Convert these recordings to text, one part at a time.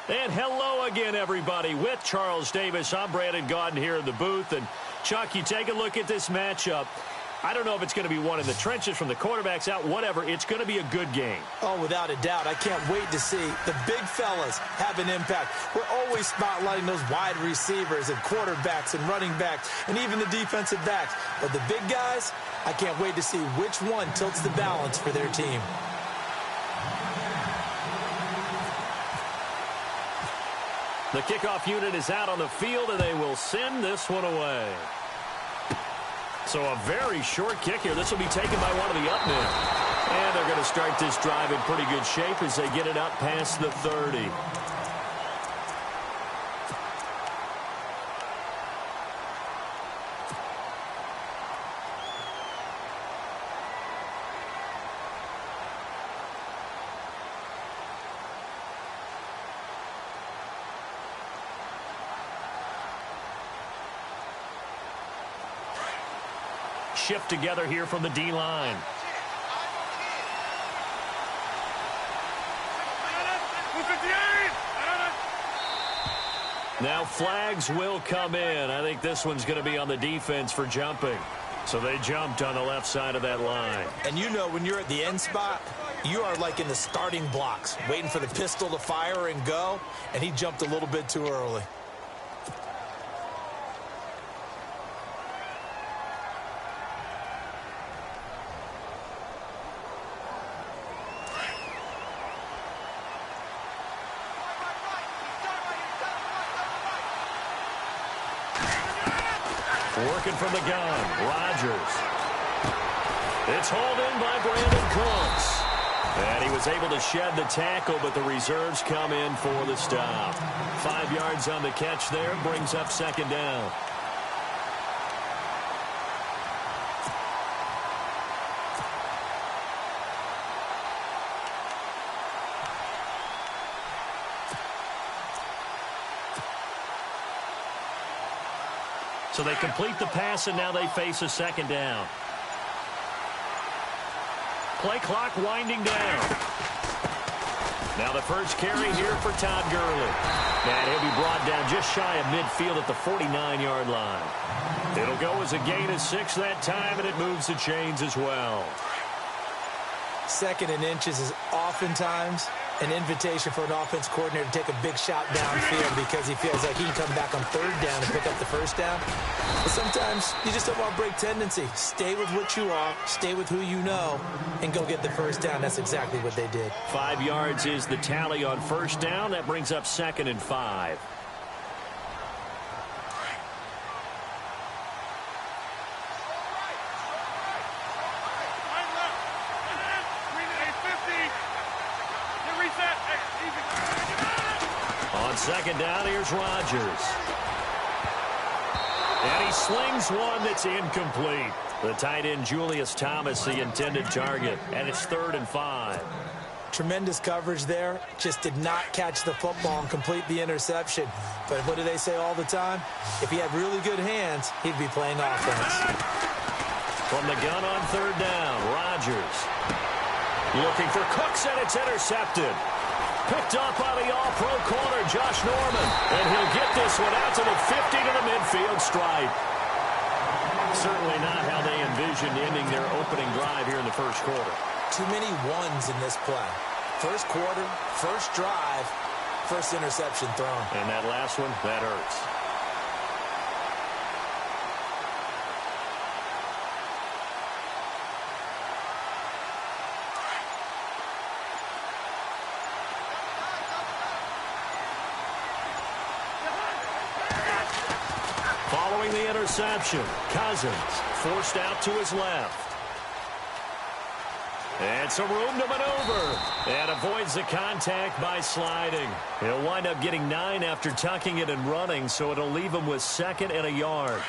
And hello again, everybody. With Charles Davis, I'm Brandon Gaudin here in the booth. And, Chuck, you take a look at this matchup. I don't know if it's going to be one in the trenches from the quarterbacks out, whatever. It's going to be a good game. Oh, without a doubt. I can't wait to see the big fellas have an impact. We're always spotlighting those wide receivers and quarterbacks and running backs and even the defensive backs. But the big guys, I can't wait to see which one tilts the balance for their team. The kickoff unit is out on the field, and they will send this one away. So a very short kick here. This will be taken by one of the up men. And they're going to start this drive in pretty good shape as they get it out past the 30. Shift together here from the D-line. Now flags will come in. I think this one's going to be on the defense for jumping. So they jumped on the left side of that line. And you know when you're at the end spot, you are like in the starting blocks, waiting for the pistol to fire and go, and he jumped a little bit too early. Working from the gun, Rodgers. It's hauled in by Brandon Cooks. And he was able to shed the tackle, but the reserves come in for the stop. 5 yards on the catch there, brings up second down. So they complete the pass, and now they face a second down. Play clock winding down. Now the first carry here for Todd Gurley. And he'll be brought down just shy of midfield at the 49-yard line. It'll go as a gain of 6 that time, and it moves the chains as well. Second and inches is oftentimes an invitation for an offense coordinator to take a big shot downfield because he feels like he can come back on third down and pick up the first down. But sometimes you just don't want to break tendency. Stay with what you are, stay with who you know, and go get the first down. That's exactly what they did. 5 yards is the tally on first down. That brings up 2nd and 5. On second down, here's Rodgers. And he slings one that's incomplete. The tight end, Julius Thomas, the intended target. And it's 3rd and 5. Tremendous coverage there. Just did not catch the football and complete the interception. But what do they say all the time? If he had really good hands, he'd be playing offense. From the gun on 3rd down, Rodgers. Looking for Cooks, and it's intercepted. Picked up by the all-pro corner, Josh Norman. And he'll get this one out to the 50 to the midfield stripe. Certainly not how they envisioned ending their opening drive here in the first quarter. Too many ones in this play. First quarter, first drive, first interception thrown. And that last one, that hurts. Following the interception, Cousins forced out to his left. And some room to maneuver. And avoids the contact by sliding. He'll wind up getting 9 after tucking it and running, so it'll leave him with 2nd and a yard.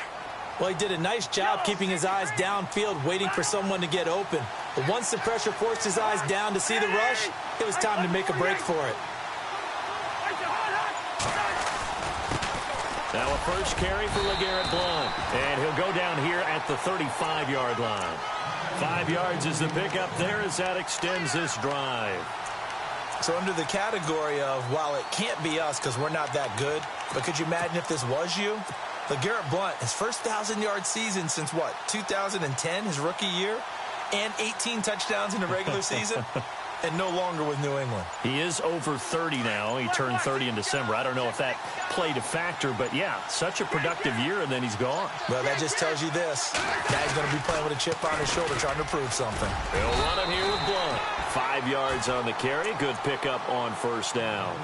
Well, he did a nice job keeping his eyes downfield, waiting for someone to get open. But once the pressure forced his eyes down to see the rush, it was time to make a break for it. Now a first carry for LeGarrette Blount. And he'll go down here at the 35-yard line. 5 yards is the pickup there as that extends this drive. So under the category of, while it can't be us because we're not that good, but could you imagine if this was you? LeGarrette Blount, his first 1,000-yard season since, what, 2010, his rookie year? And 18 touchdowns in the regular season? And no longer with New England. He is over 30 now. He turned 30 in December. I don't know if that played a factor, but yeah, such a productive year, and then he's gone. Well, that just tells you this. Guy's going to be playing with a chip on his shoulder trying to prove something. They'll run it here with Blount. 5 yards on the carry. Good pickup on first down.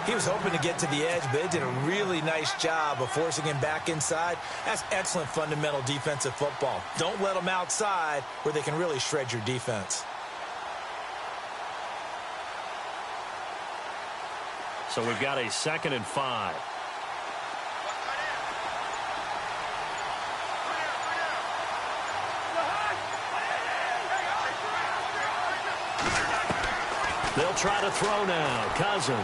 He was hoping to get to the edge, but they did a really nice job of forcing him back inside. That's excellent fundamental defensive football. Don't let them outside where they can really shred your defense. So we've got a 2nd and 5. They'll try to throw now. Cousins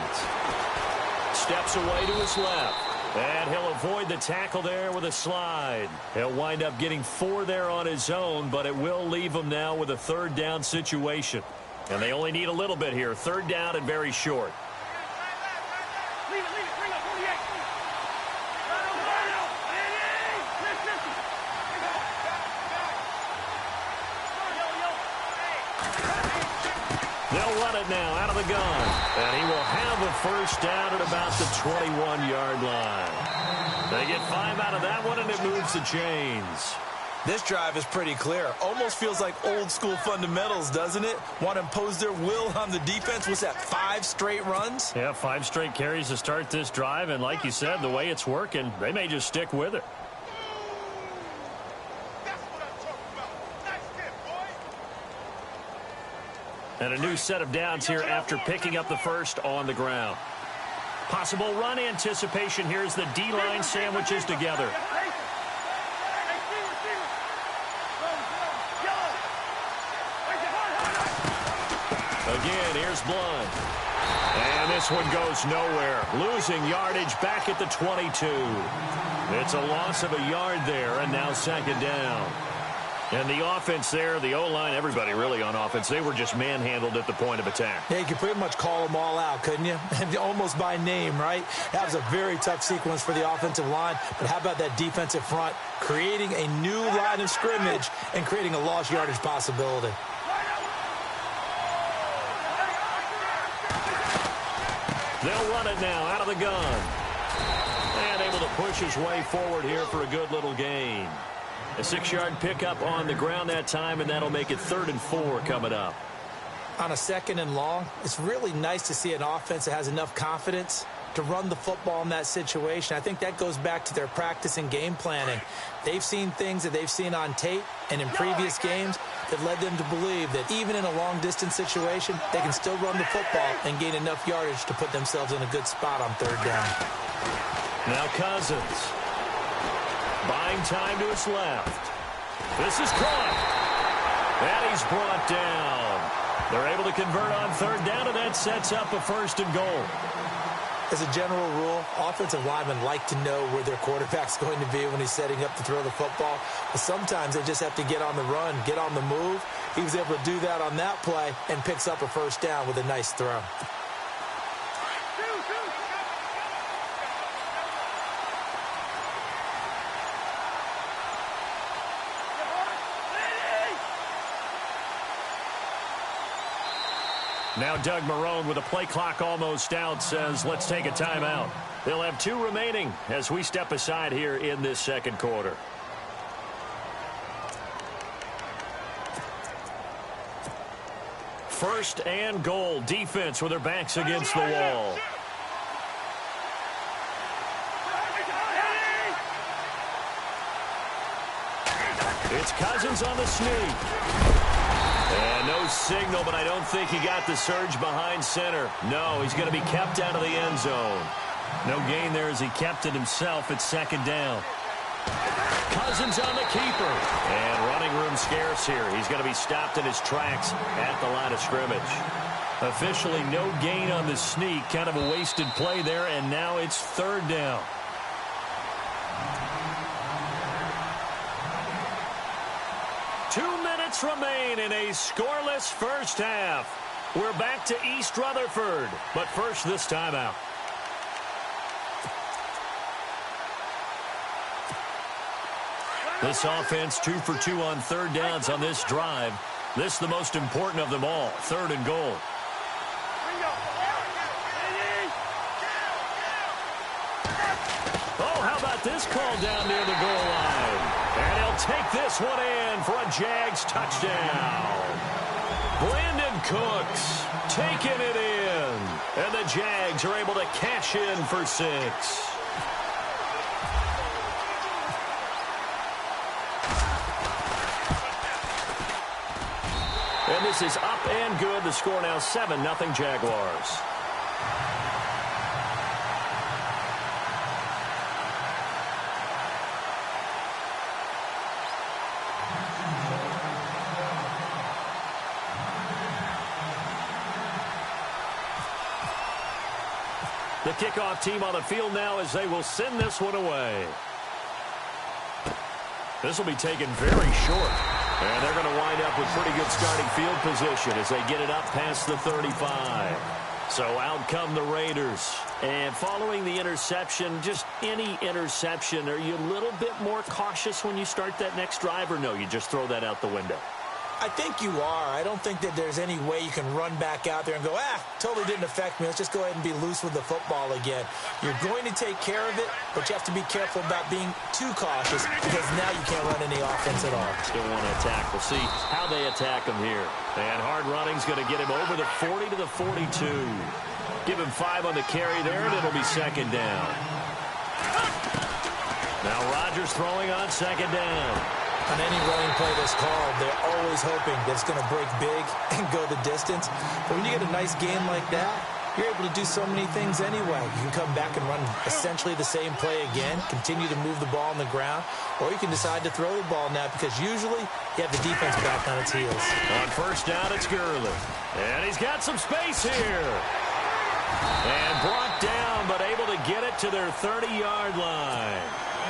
steps away to his left. And he'll avoid the tackle there with a slide. He'll wind up getting 4 there on his own, but it will leave him now with a 3rd down situation. And they only need a little bit here. 3rd down and very short. They'll run it now out of the gun. And he will have a first down at about the 21-yard line. They get 5 out of that one, and it moves the chains. This drive is pretty clear. Almost feels like old-school fundamentals, doesn't it? Want to impose their will on the defense. What's that, 5 straight runs? Yeah, 5 straight carries to start this drive. And like you said, the way it's working, they may just stick with it. And a new set of downs here after picking up the first on the ground. Possible run anticipation here as the D-line sandwiches together. Again, here's Blount. And this one goes nowhere. Losing yardage back at the 22. It's a loss of a yard there, and now second down. And the offense there, the O-line, everybody really on offense, they were just manhandled at the point of attack. Yeah, you could pretty much call them all out, couldn't you? Almost by name, right? That was a very tough sequence for the offensive line. But how about that defensive front creating a new line of scrimmage and creating a lost yardage possibility? They'll run it now out of the gun. And able to push his way forward here for a good little gain. A 6-yard pickup on the ground that time, and that'll make it 3rd and 4 coming up. On a 2nd and long, it's really nice to see an offense that has enough confidence to run the football in that situation. I think that goes back to their practice and game planning. They've seen things that they've seen on tape and in previous games that led them to believe that even in a long-distance situation, they can still run the football and gain enough yardage to put themselves in a good spot on 3rd down. Now Cousins. Buying time to his left. This is caught. And he's brought down. They're able to convert on 3rd down, and that sets up a 1st and goal. As a general rule, offensive linemen like to know where their quarterback's going to be when he's setting up to throw the football. But sometimes they just have to get on the run, get on the move. He was able to do that on that play and picks up a 1st down with a nice throw. Now Doug Marrone, with a play clock almost out, says let's take a timeout. They'll have 2 remaining as we step aside here in this 2nd quarter. First and goal. Defense with their backs against the wall. It's Cousins on the sneak. And no signal, but I don't think he got the surge behind center. No, he's going to be kept out of the end zone. No gain there as he kept it himself at 2nd down. Cousins on the keeper. And running room scarce here. He's going to be stopped in his tracks at the line of scrimmage. Officially no gain on the sneak. Kind of a wasted play there, and now it's 3rd down. Remain in a scoreless first half. We're back to East Rutherford, but first this time out. This offense 2 for 2 on 3rd downs on this drive. This is the most important of them all, 3rd and goal. Oh, how about this call down near the goal line? And he'll take this one in for a Jags touchdown. Brandon Cooks taking it in. And the Jags are able to cash in for 6. And this is up and good. The score now 7-0 Jaguars. The kickoff team on the field now as they will send this one away. This will be taken very short. And they're going to wind up with pretty good starting field position as they get it up past the 35. So out come the Raiders. And following the interception, just any interception, are you a little bit more cautious when you start that next drive, or no, you just throw that out the window? I think you are. I don't think that there's any way you can run back out there and go, totally didn't affect me. Let's just go ahead and be loose with the football again. You're going to take care of it, but you have to be careful about being too cautious because now you can't run any offense at all. Still want to attack. We'll see how they attack him here. And hard running's going to get him over the 40 to the 42. Give him 5 on the carry there, and it'll be 2nd down. Now Rodgers throwing on 2nd down. On any running play that's called, they're always hoping that it's going to break big and go the distance. But when you get a nice game like that, you're able to do so many things anyway. You can come back and run essentially the same play again, continue to move the ball on the ground, or you can decide to throw the ball now because usually you have the defense back on its heels. On 1st down, it's Gurley. And he's got some space here. And brought down, but able to get it to their 30-yard line.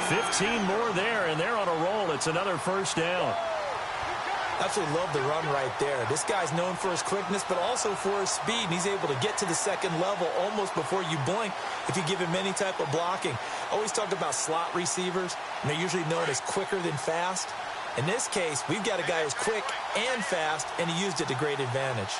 15 more there, and they're on a roll. It's another first down. Absolutely love the run right there. This guy's known for his quickness, but also for his speed. And he's able to get to the second level almost before you blink if you give him any type of blocking. Always talk about slot receivers, and they're usually known as quicker than fast. In this case, we've got a guy who's quick and fast, and he used it to great advantage.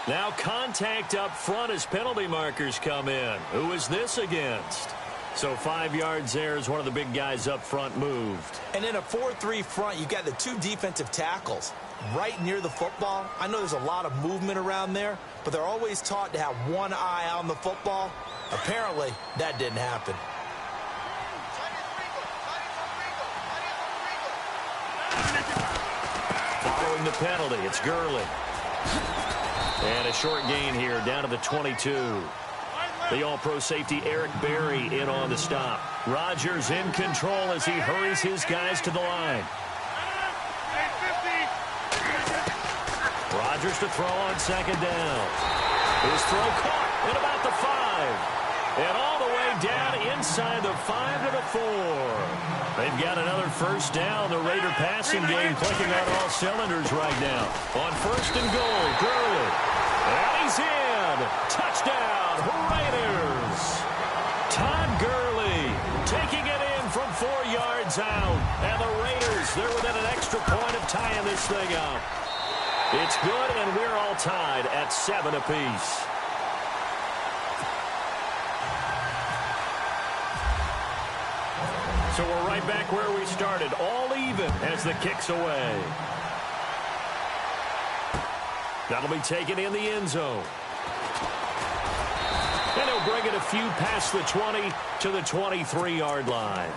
Now contact up front as penalty markers come in. Who is this against? So 5 yards there as one of the big guys up front moved. And in a 4-3 front, you've got the two defensive tackles right near the football. I know there's a lot of movement around there, but they're always taught to have one eye on the football. Apparently, that didn't happen. Following the penalty, it's Gurley. And a short gain here down to the 22. The all-pro safety Eric Berry in on the stop. Rodgers in control as he hurries his guys to the line. Rodgers to throw on second down. His throw caught at about the 5. And all the way down inside the 5 to the 4. They've got another first down. The Raider passing game clicking on all cylinders right now. On first and goal, Gurley. And he's in. Touchdown, Raiders. Todd Gurley taking it in from 4 yards out. And the Raiders, they're within an extra point of tying this thing up. It's good, and we're all tied at 7 apiece. So we're right back where we started, all even as the kick's away. That'll be taken in the end zone. And he'll bring it a few past the 20 to the 23-yard line.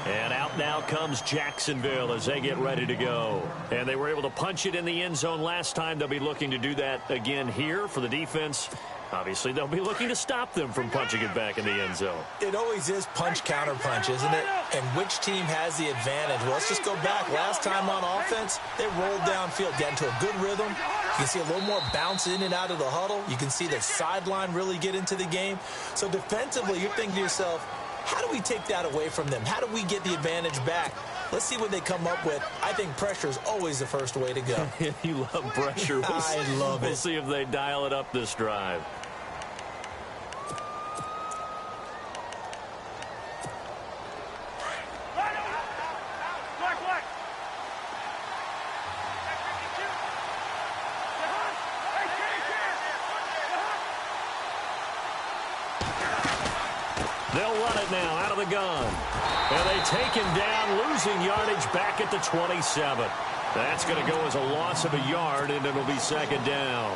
And out now comes Jacksonville as they get ready to go. And they were able to punch it in the end zone last time. They'll be looking to do that again here for the defense. Obviously, they'll be looking to stop them from punching it back in the end zone. It always is punch-counter-punch, isn't it? And which team has the advantage? Well, let's just go back. Last time on offense, they rolled downfield, got into a good rhythm. You can see a little more bounce in and out of the huddle. You can see the sideline really get into the game. So defensively, you're thinking to yourself, how do we take that away from them? How do we get the advantage back? Let's see what they come up with. I think pressure is always the first way to go. You love pressure. I love it. We'll see if they dial it up this drive. They'll run it now out of the gun. And they take him down, losing yardage back at the 27. That's going to go as a loss of a yard, and it'll be second down.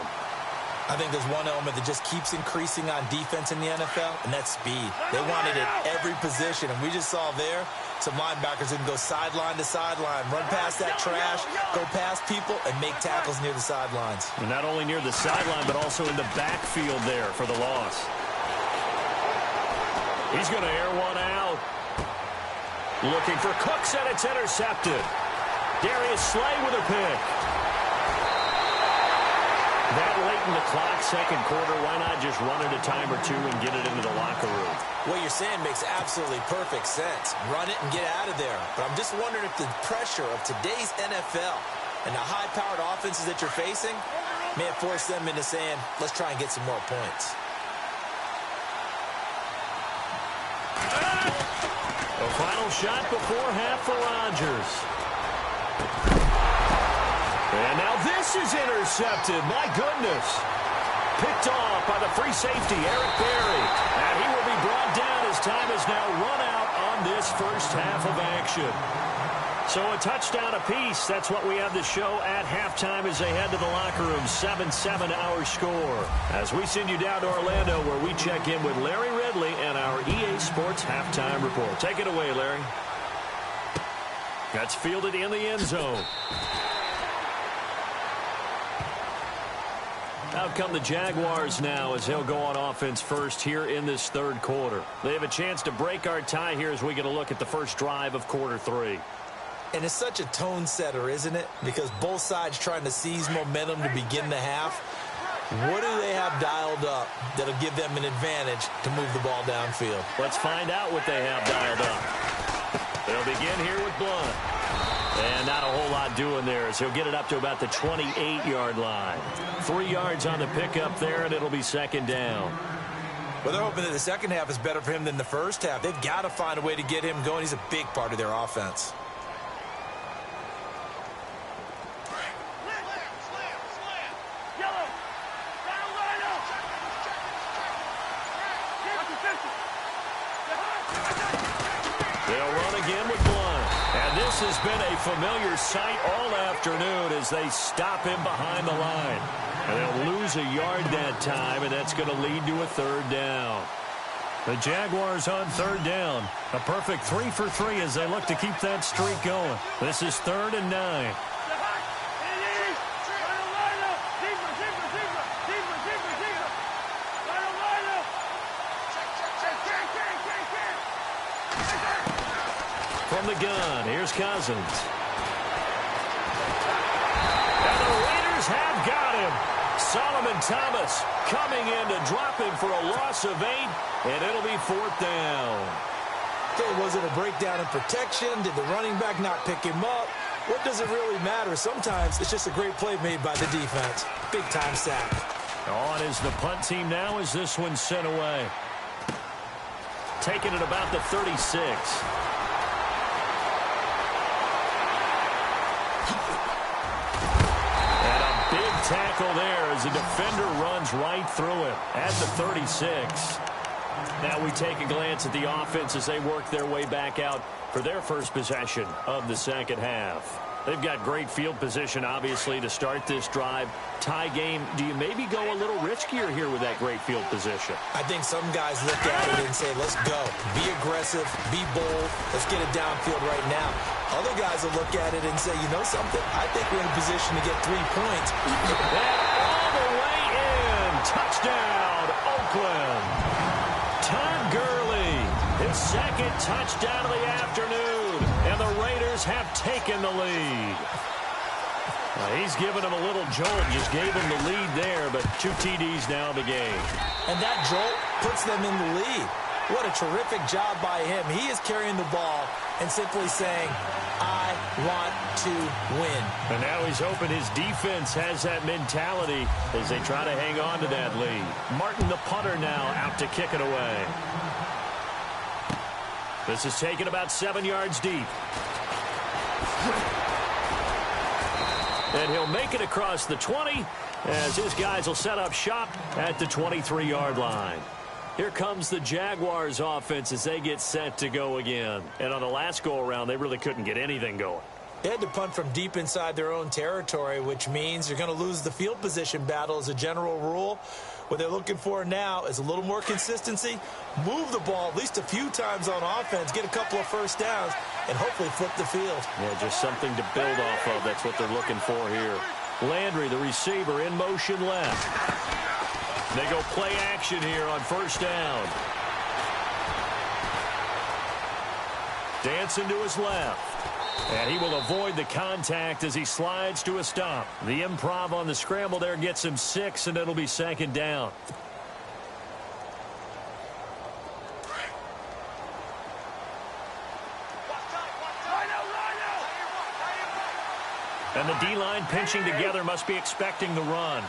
I think there's one element that just keeps increasing on defense in the NFL, and that's speed. They want it at every position, and we just saw there some linebackers who can go sideline to sideline, run past that trash, go past people, and make tackles near the sidelines. And not only near the sideline, but also in the backfield there for the loss. He's going to air one out. Looking for Cooks, and it's intercepted. Darius Slay with a pick. That late in the clock, second quarter, why not just run it a time or two and get it into the locker room? What you're saying makes absolutely perfect sense. Run it and get out of there. But I'm just wondering if the pressure of today's NFL and the high-powered offenses that you're facing may have forced them into saying, let's try and get some more points. A final shot before half for Rodgers. And now this is intercepted. My goodness. Picked off by the free safety, Eric Berry. And he will be brought down as time has now run out on this first half of action. So a touchdown apiece. That's what we have to show at halftime as they head to the locker room. 7-7 our score. As we send you down to Orlando where we check in with Larry Ridley and our EA Sports halftime report. Take it away, Larry. That's fielded in the end zone. Out come the Jaguars now as they'll go on offense first here in this third quarter. They have a chance to break our tie here as we get a look at the first drive of quarter 3. And it's such a tone setter, isn't it? Because both sides trying to seize momentum to begin the half. What do they have dialed up that'll give them an advantage to move the ball downfield? Let's find out what they have dialed up. They'll begin here with Blunt. And not a whole lot doing there as he'll get it up to about the 28-yard line. 3 yards on the pickup there, and it'll be second down. Well, they're hoping that the second half is better for him than the first half. They've got to find a way to get him going. He's a big part of their offense. They'll run again with Blunt. And this has been a familiar sight all afternoon as they stop him behind the line. And they'll lose a yard that time, and that's going to lead to a third down. The Jaguars on third down. A perfect 3 for 3 as they look to keep that streak going. This is 3rd and 9. From the gun, here's Cousins. And the Raiders have got him. Solomon Thomas coming in to drop him for a loss of 8, and it'll be 4th down. Okay, was it a breakdown in protection? Did the running back not pick him up? What does it really matter? Sometimes it's just a great play made by the defense. Big-time sack. On is the punt team now as this one's sent away. Taking it about the 36. Tackle there as the defender runs right through him at the 36. Now we take a glance at the offense as they work their way back out for their first possession of the second half. They've got great field position, obviously, to start this drive. Tie game, do you maybe go a little riskier here with that great field position? I think some guys look at it and say, let's go. Be aggressive. Be bold. Let's get it downfield right now. Other guys will look at it and say, you know something? I think we're in a position to get 3 points. And all the way in. Touchdown, Oakland. Todd Gurley, his second touchdown of the afternoon. And the Raiders have taken the lead. He's given him a little jolt, just gave him the lead there, but 2 TDs now in the game. And that jolt puts them in the lead. What a terrific job by him. He is carrying the ball and simply saying, I want to win. And now he's hoping his defense has that mentality as they try to hang on to that lead. Martin, the punter, now out to kick it away. This is taken about 7 yards deep. And he'll make it across the 20 as his guys will set up shop at the 23-yard line. Here comes the Jaguars offense as they get set to go again. And on the last go-around, they really couldn't get anything going. They had to punt from deep inside their own territory, which means you're going to lose the field position battle as a general rule. What they're looking for now is a little more consistency, move the ball at least a few times on offense, get a couple of first downs, and hopefully flip the field. Yeah, just something to build off of. That's what they're looking for here. Landry, the receiver, in motion left. They go play action here on first down. Dancing to his left. And he will avoid the contact as he slides to a stop. The improv on the scramble there gets him 6, and it'll be second down. And the D-line pinching together must be expecting the run.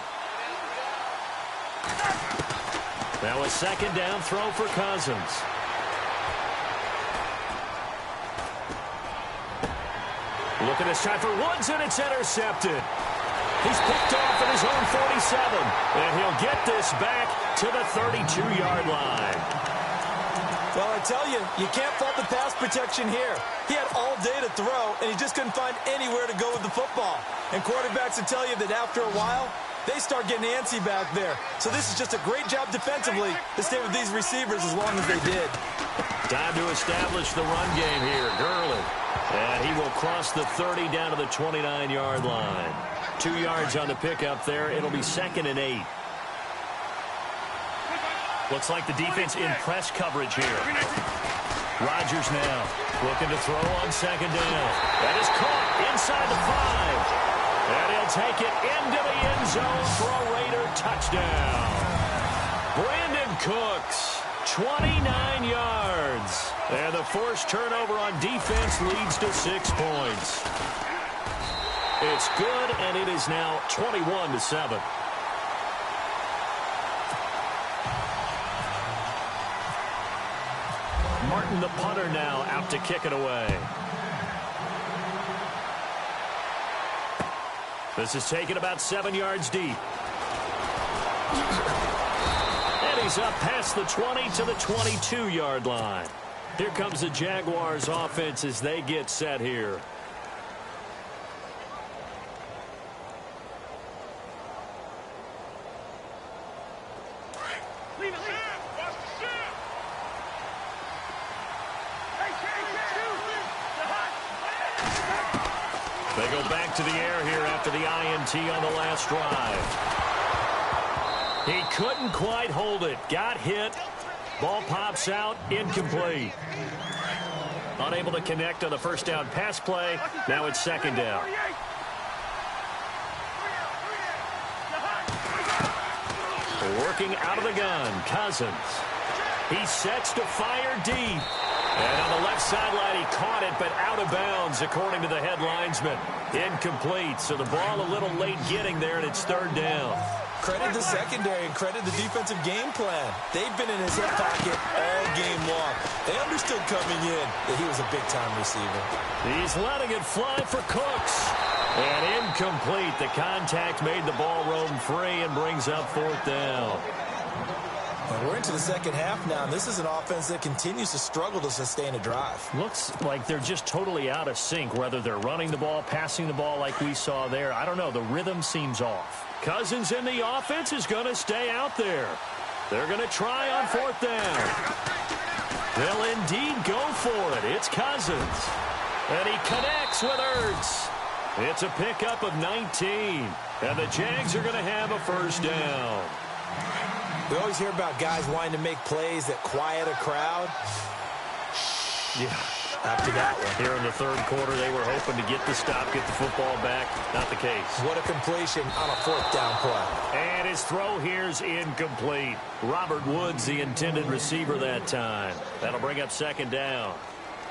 Now a second down throw for Cousins. Looking this time for Woods, and it's intercepted. He's picked off at his own 47, and he'll get this back to the 32-yard line. Well, I tell you, you can't fault the pass protection here. He had all day to throw, and he just couldn't find anywhere to go with the football. And quarterbacks will tell you that after a while, they start getting antsy back there. So this is just a great job defensively to stay with these receivers as long as they did. Time to establish the run game here. Gurley. And he will cross the 30 down to the 29-yard line. 2 yards on the pickup there. It'll be 2nd and 8. Looks like the defense in press coverage here. Rodgers now looking to throw on second down. That is caught inside the 5. And he'll take it into the end zone for a Raider touchdown. Brandon Cooks, 29 yards. And the forced turnover on defense leads to 6 points. It's good, and it is now 21-7. Martin, the punter, now out to kick it away. This is taken about 7 yards deep. And he's up past the 20 to the 22-yard line. Here comes the Jaguars offense as they get set here. They go back to the air here after the INT on the last drive. He couldn't quite hold it. Got hit. Ball pops out. Incomplete. Unable to connect on the first down pass play. Now it's second down. Working out of the gun. Cousins. He sets to fire deep. And on the left sideline, he caught it, but out of bounds, according to the head linesman. Incomplete, so the ball a little late getting there, and it's third down. Credit the secondary and credit the defensive game plan. They've been in his hip pocket all game long. They understood coming in that he was a big-time receiver. He's letting it fly for Cooks. And incomplete. The contact made the ball roam free and brings up fourth down. Well, we're into the second half now, and this is an offense that continues to struggle to sustain a drive. Looks like they're just totally out of sync, whether they're running the ball, passing the ball like we saw there. I don't know. The rhythm seems off. Cousins in the offense is going to stay out there. They're going to try on fourth down. They'll indeed go for it. It's Cousins. And he connects with Ertz. It's a pickup of 19. And the Jags are going to have a first down. We always hear about guys wanting to make plays that quiet a crowd. Yeah. After that one. Here in the third quarter, they were hoping to get the stop, get the football back. Not the case. What a completion on a fourth down play. And his throw here's incomplete. Robert Woods, the intended receiver that time. That'll bring up second down.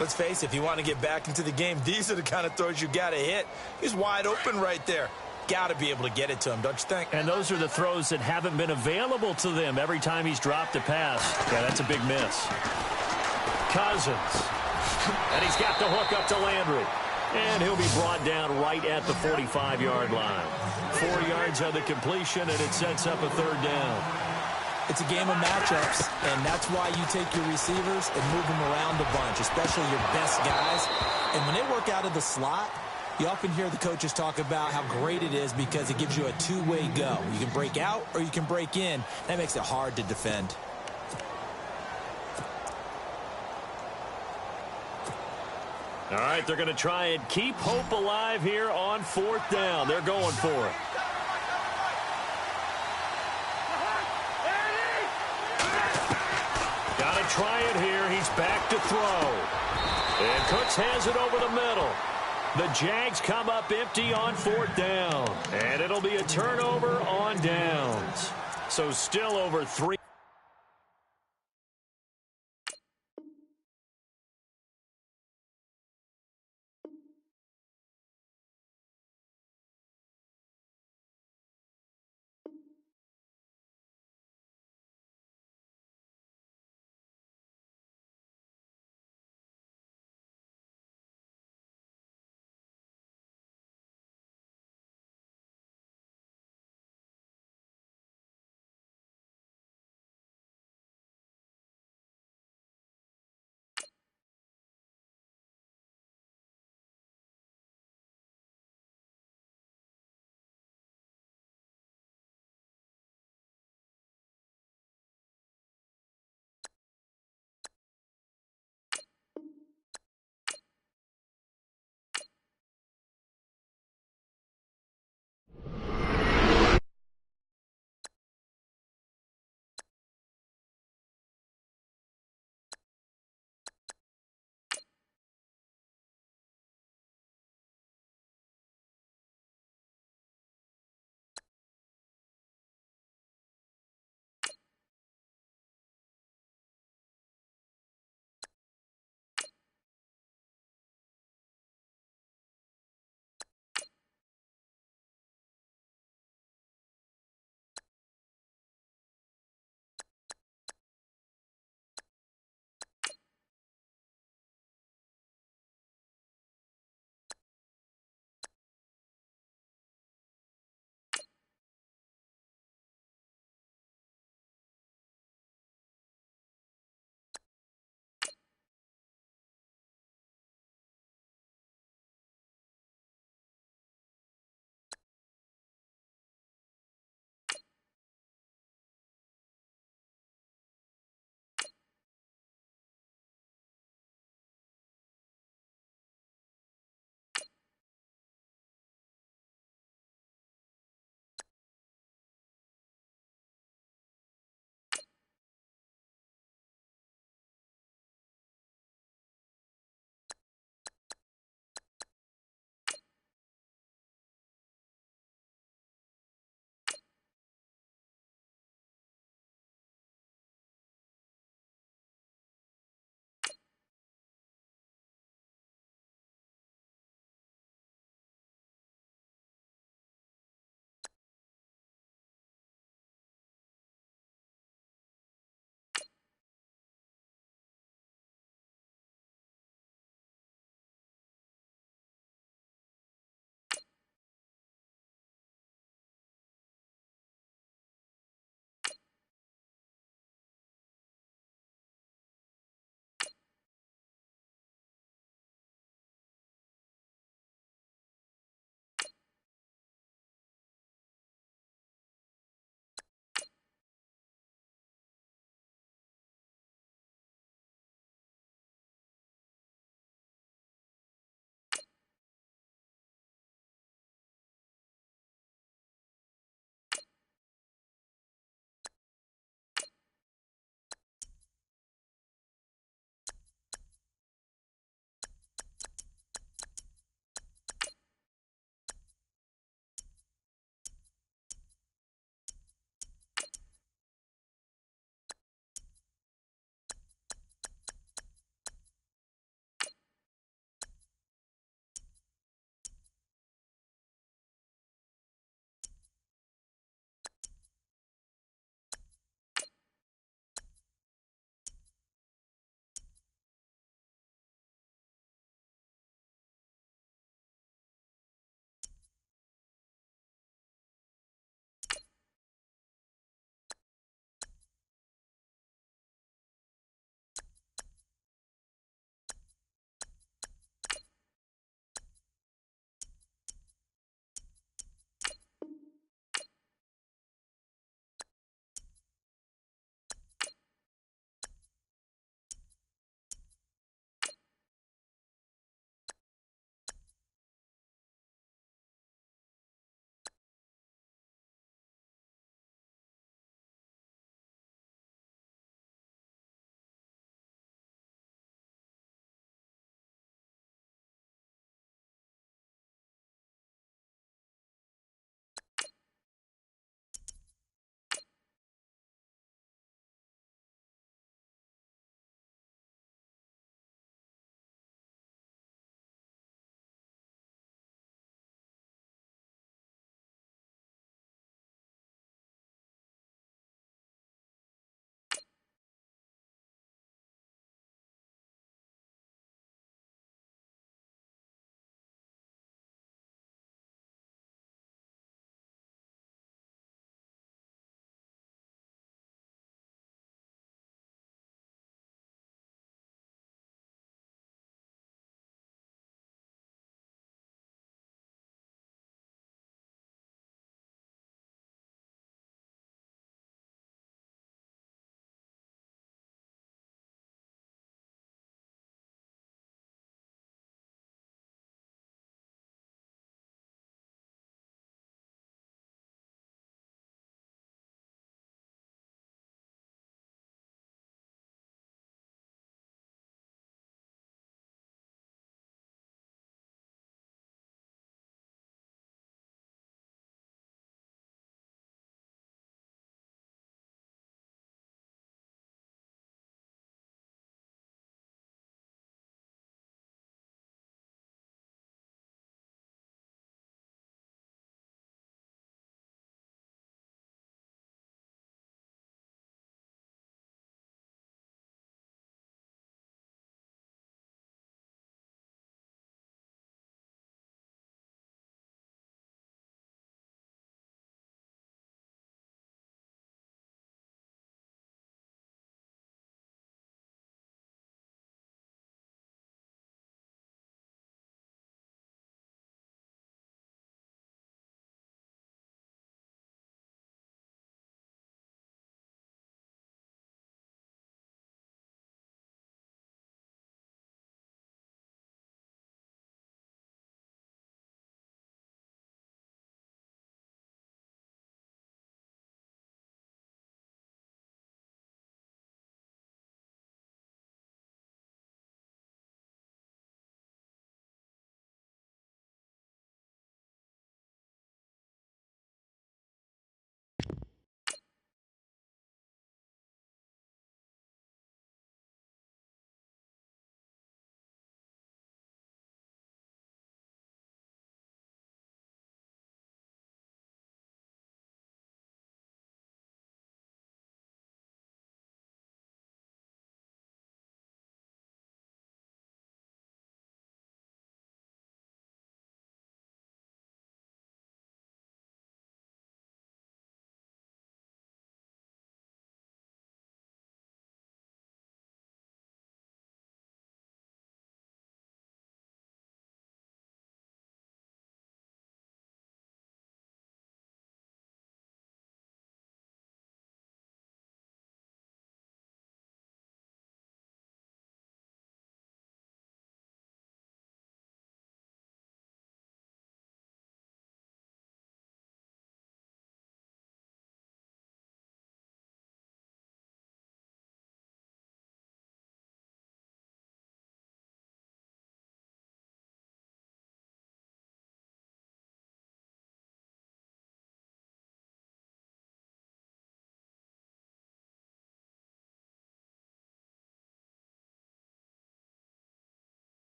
Let's face it, if you want to get back into the game, these are the kind of throws you got to hit. He's wide open right there. Got to be able to get it to him, don't you think? And those are the throws that haven't been available to them every time he's dropped a pass. Yeah, that's a big miss. Cousins. And he's got the hook up to Landry. And he'll be brought down right at the 45-yard line. 4 yards on the completion, and it sets up a third down. It's a game of matchups, and that's why you take your receivers and move them around a bunch, especially your best guys. And when they work out of the slot, you often hear the coaches talk about how great it is because it gives you a two-way go. You can break out or you can break in. That makes it hard to defend. All right, they're going to try and keep hope alive here on fourth down. They're going for it. Got to try it here. He's back to throw. And Cooks has it over the middle. The Jags come up empty on fourth down. And it'll be a turnover on downs. So still over 3.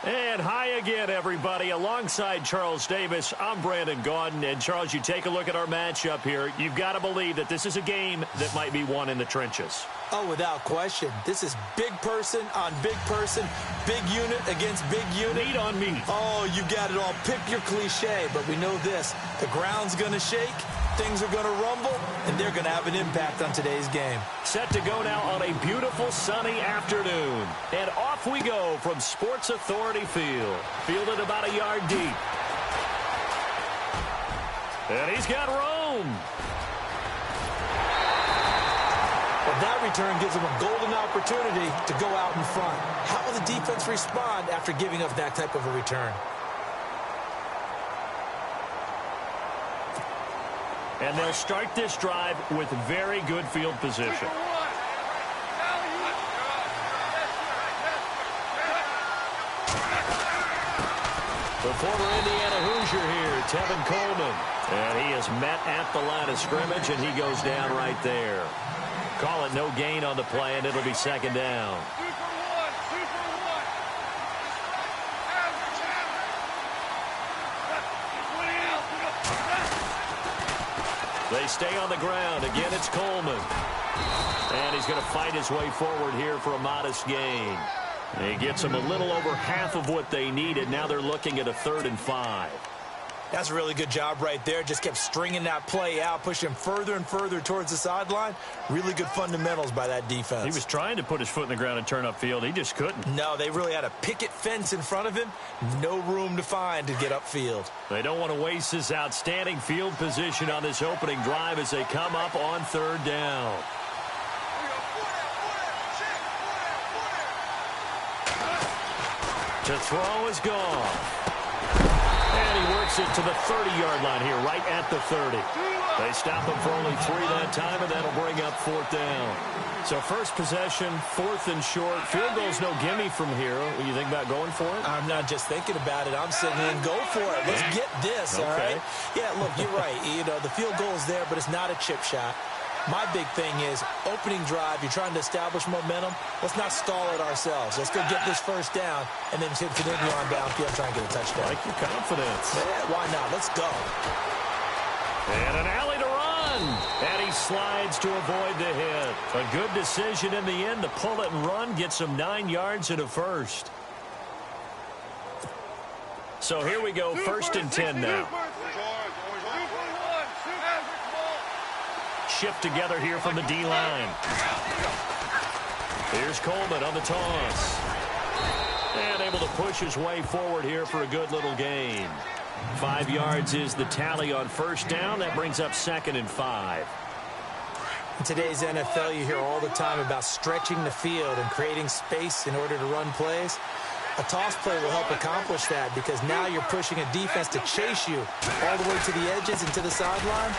And hi again, everybody. Alongside Charles Davis, I'm Brandon Gaudin. And, Charles, you take a look at our matchup here. You've got to believe that this is a game that might be won in the trenches. Oh, without question. This is big person on big person, big unit against big unit. Meat on meat. Oh, you got it all. Pick your cliche, but we know this. The ground's going to shake, things are going to rumble, and they're going to have an impact on today's game. Set to go now on a beautiful sunny afternoon. And off we go from Sports Authority Field. Fielded about a yard deep. And he's got room. But that return gives them a golden opportunity to go out in front. How will the defense respond after giving up that type of a return? And they'll start this drive with very good field position. The former Indiana Hoosier here, Tevin Coleman. And he is met at the line of scrimmage, and he goes down right there. Call it no gain on the play, and it'll be second down. They stay on the ground. Again, it's Coleman. And he's going to fight his way forward here for a modest gain. He gets them a little over half of what they needed. Now they're looking at a 3rd and 5. That's a really good job right there. Just kept stringing that play out, pushing him further and further towards the sideline. Really good fundamentals by that defense. He was trying to put his foot in the ground and turn upfield. He just couldn't. No, they really had a picket fence in front of him. No room to find to get upfield. They don't want to waste this outstanding field position on this opening drive as they come up on 3rd down. To throw is gone. And he works it to the 30-yard line here, right at the 30. They stop him for only 3 that time, and that'll bring up 4th down. So first possession, 4th and short. Field goal's no gimme from here. What do you think about going for it? I'm not just thinking about it. I'm sitting in. Go for it. Let's get this, all right? Yeah, look, you're right. You know, the field goal's there, but it's not a chip shot. My big thing is opening drive. You're trying to establish momentum. Let's not stall it ourselves. Let's go get this first down and then continue on downfield and try and get a touchdown. Like your confidence. Yeah, why not? Let's go. And an alley to run. And he slides to avoid the hit. A good decision in the end to pull it and run. Get some 9 yards and a first. So here we go. 1st and 10 now. Shift together here from the D-line. Here's Coleman on the toss. And able to push his way forward here for a good little gain. 5 yards is the tally on 1st down. That brings up 2nd and 5. In today's NFL, you hear all the time about stretching the field and creating space in order to run plays. A toss play will help accomplish that because now you're pushing a defense to chase you all the way to the edges and to the sideline.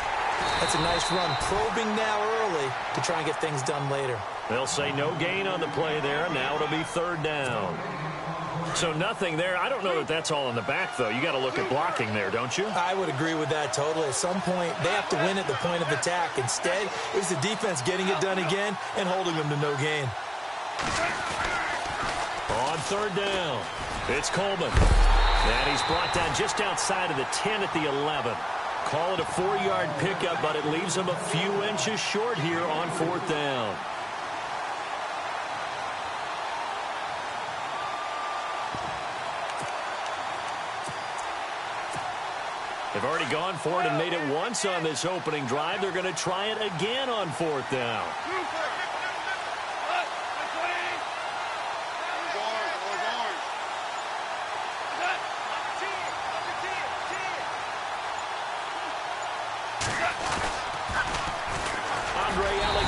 That's a nice run, probing now early to try and get things done later. They'll say no gain on the play there. Now it'll be 3rd down. So nothing there. I don't know that that's all in the back, though. You got to look at blocking there, don't you? I would agree with that totally. At some point, they have to win at the point of attack. Instead, it's the defense getting it done again and holding them to no gain. On 3rd down, it's Coleman. And he's brought down just outside of the 10 at the 11. Call it a 4-yard pickup, but it leaves him a few inches short here on 4th down. They've already gone for it and made it once on this opening drive. They're going to try it again on 4th down.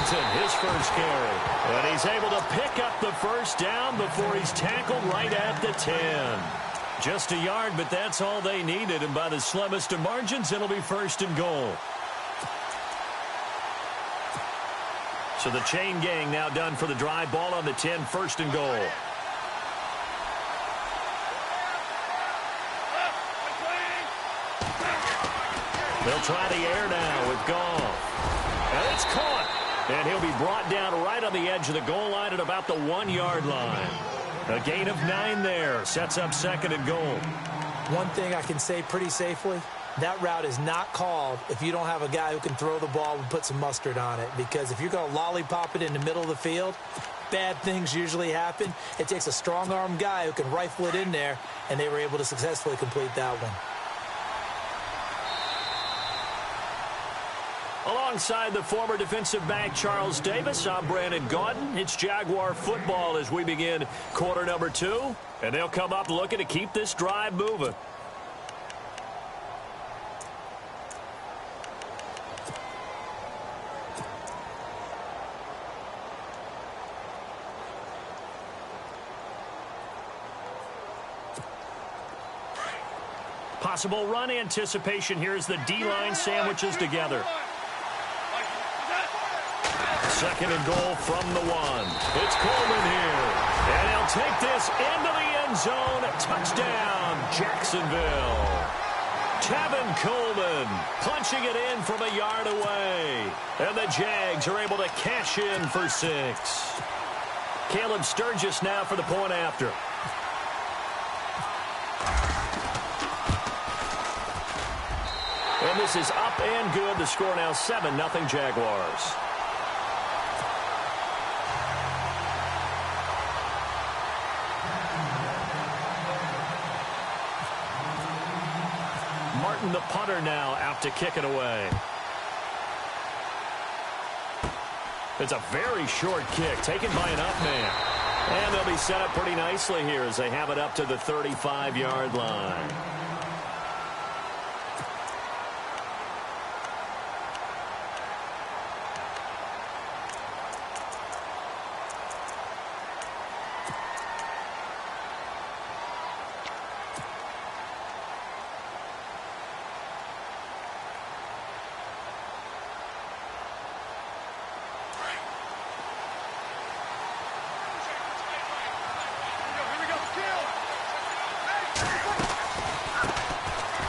His first carry. And he's able to pick up the 1st down before he's tackled right at the 10. Just a yard, but that's all they needed. And by the slimmest of margins, it'll be 1st and goal. So the chain gang now done for the drive. Ball on the 10, 1st and goal. They'll try the air now with Goff. And it's caught. And he'll be brought down right on the edge of the goal line at about the 1-yard line. A gain of 9 there. Sets up 2nd and goal. One thing I can say pretty safely, that route is not called if you don't have a guy who can throw the ball and put some mustard on it. Because if you're going to lollipop it in the middle of the field, bad things usually happen. It takes a strong-arm guy who can rifle it in there, and they were able to successfully complete that one. Alongside the former defensive back Charles Davis, I'm Brandon Gaudin. It's Jaguar football as we begin quarter number 2. And they'll come up looking to keep this drive moving. Possible run anticipation here as the D-line sandwiches together. 2nd and goal from the 1. It's Coleman here. And he'll take this into the end zone. Touchdown, Jacksonville. Tevin Coleman punching it in from a yard away. And the Jags are able to cash in for 6. Caleb Sturgis now for the point after. And this is up and good. The score now 7-0 Jaguars. Martin, the punter, now out to kick it away. It's a very short kick taken by an up man. And they'll be set up pretty nicely here as they have it up to the 35-yard line.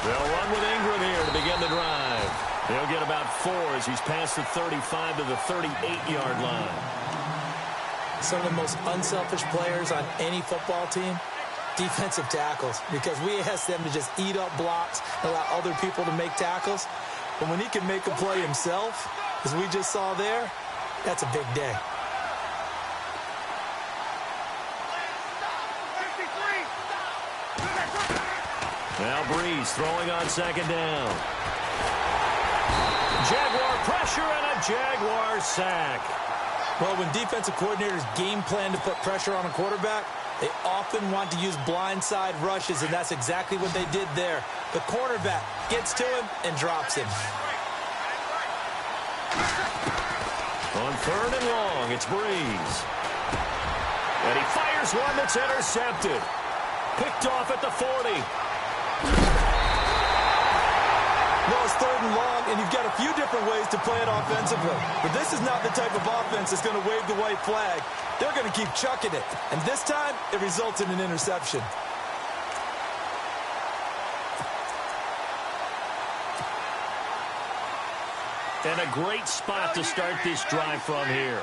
They'll run with Ingram here to begin the drive. He'll get about 4 as he's past the 35 to the 38-yard line. Some of the most unselfish players on any football team, defensive tackles, because we ask them to just eat up blocks, allow other people to make tackles. But when he can make a play himself, as we just saw there, that's a big day. Now Breeze throwing on 2nd down. Jaguar pressure and a Jaguar sack. Well, when defensive coordinators game plan to put pressure on a quarterback, they often want to use blindside rushes, and that's exactly what they did there. The cornerback gets to him and drops him. On 3rd and long, it's Breeze. And he fires one that's intercepted. Picked off at the 40. Well, it's 3rd and long, and you've got a few different ways to play it offensively. But this is not the type of offense that's going to wave the white flag. They're going to keep chucking it. And this time, it results in an interception. And a great spot to start this drive from here.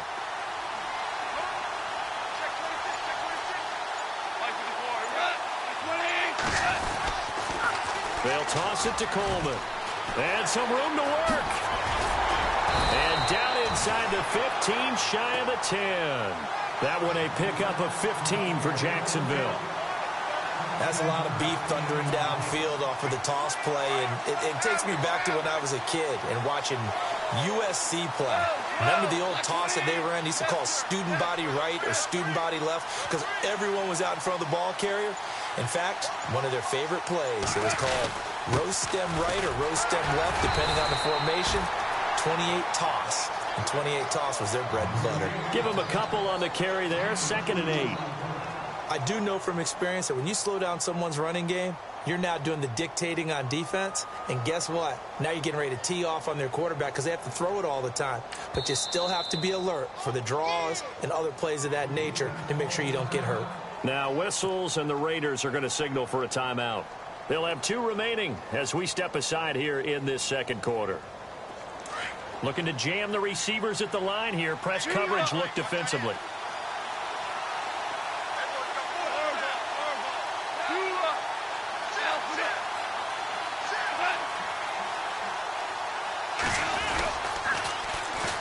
They'll toss it to Coleman. And some room to work. And down inside the 15, shy of the 10. That one a pickup of 15 for Jacksonville. That's a lot of beef thundering downfield off of the toss play, and it takes me back to when I was a kid and watching USC play. Remember the old toss that they ran? They used to call student body right or student body left because everyone was out in front of the ball carrier. In fact, one of their favorite plays, it was called roast stem right or roast stem left, depending on the formation, 28 toss. And 28 toss was their bread and butter. Give them a couple on the carry there, 2nd and 8. I do know from experience that when you slow down someone's running game, you're now doing the dictating on defense. And guess what? Now you're getting ready to tee off on their quarterback because they have to throw it all the time. But you still have to be alert for the draws and other plays of that nature to make sure you don't get hurt. Now whistles and the Raiders are going to signal for a timeout. They'll have 2 remaining as we step aside here in this 2nd quarter. Looking to jam the receivers at the line here. Press coverage look defensively.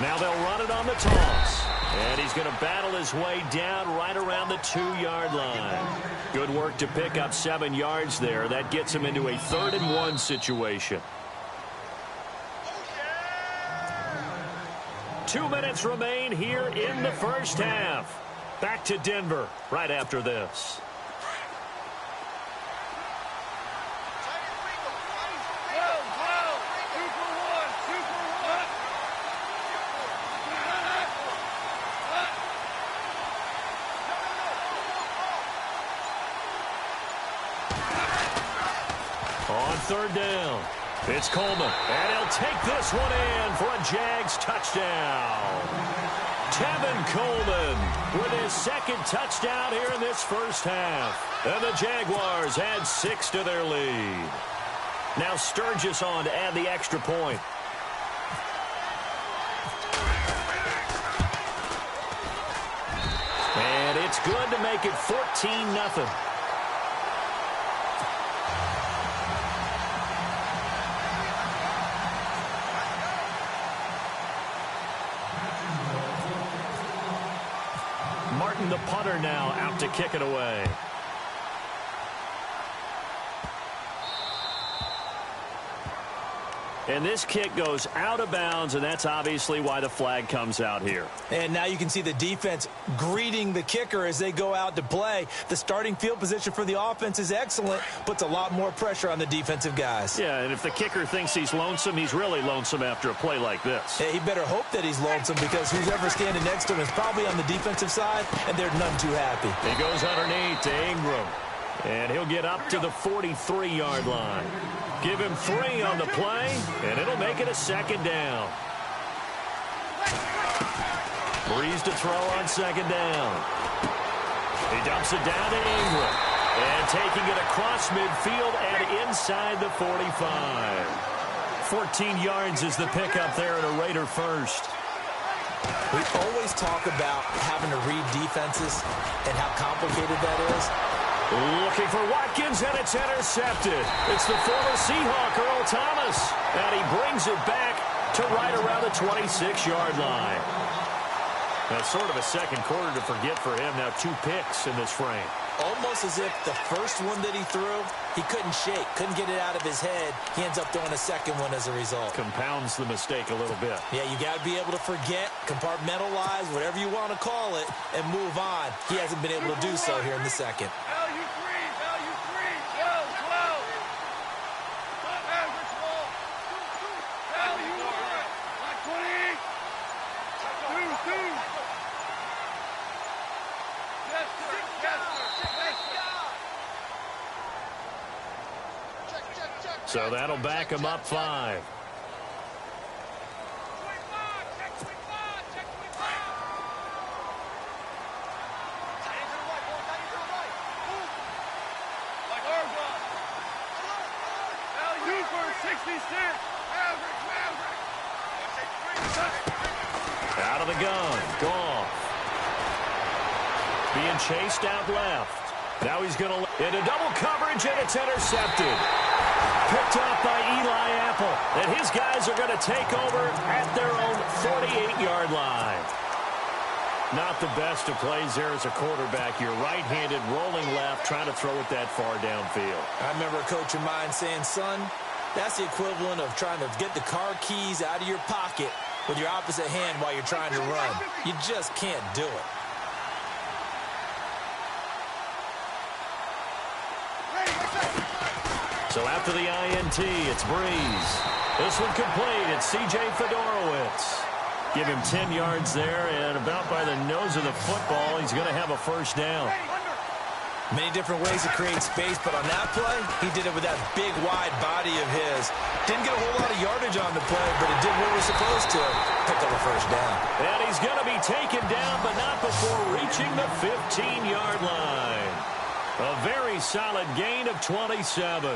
Now they'll run it on the toss. And he's going to battle his way down right around the 2-yard line. Good work to pick up 7 yards there. That gets him into a 3rd and 1 situation. 2 minutes remain here in the first half. Back to Denver right after this. On 3rd down, it's Coleman, and he'll take this one in for a Jags touchdown. Tevin Coleman with his 2nd touchdown here in this first half. And the Jaguars add 6 to their lead. Now Sturgis on to add the extra point. And it's good to make it 14-0. Martin, the punter, now out to kick it away. And this kick goes out of bounds, and that's obviously why the flag comes out here. And now you can see the defense greeting the kicker as they go out to play. The starting field position for the offense is excellent, puts a lot more pressure on the defensive guys. Yeah, and if the kicker thinks he's lonesome, he's really lonesome after a play like this. Yeah, he better hope that he's lonesome, because who's ever standing next to him is probably on the defensive side, and they're none too happy. He goes underneath to Ingram, and he'll get up to the 43-yard line. Give him 3 on the play, and it'll make it a 2nd down. Breeze to throw on 2nd down. He dumps it down to Ingram. And taking it across midfield and inside the 45. 14 yards is the pickup there at a Raider first. We always talk about having to read defenses and how complicated that is. Looking for Watkins, and it's intercepted. It's the former Seahawk, Earl Thomas. And he brings it back to right around the 26-yard line. That's sort of a second quarter to forget for him. Now 2 picks in this frame. Almost as if the first one that he threw, he couldn't shake, couldn't get it out of his head. He ends up throwing a second one as a result. Compounds the mistake a little bit. Yeah, you got to be able to forget, compartmentalize, whatever you want to call it, and move on. He hasn't been able to do so here in the second. So that'll back him up 5. Out of the gun. Goff. Being chased out left. Now he's going to into double coverage, and it's intercepted. Picked off by Eli Apple. And his guys are going to take over at their own 48-yard line. Not the best of plays there as a quarterback. You're right-handed, rolling left, trying to throw it that far downfield. I remember a coach of mine saying, son, that's the equivalent of trying to get the car keys out of your pocket with your opposite hand while you're trying to run. You just can't do it. So after the INT, it's Breeze. This one complete. It's C.J. Fedorowicz. Give him 10 yards there, and about by the nose of the football, he's going to have a first down. Many different ways to create space, but on that play, he did it with that big, wide body of his. Didn't get a whole lot of yardage on the play, but it did what it was supposed to. Picked up a first down. And he's going to be taken down, but not before reaching the 15-yard line. A very solid gain of 27.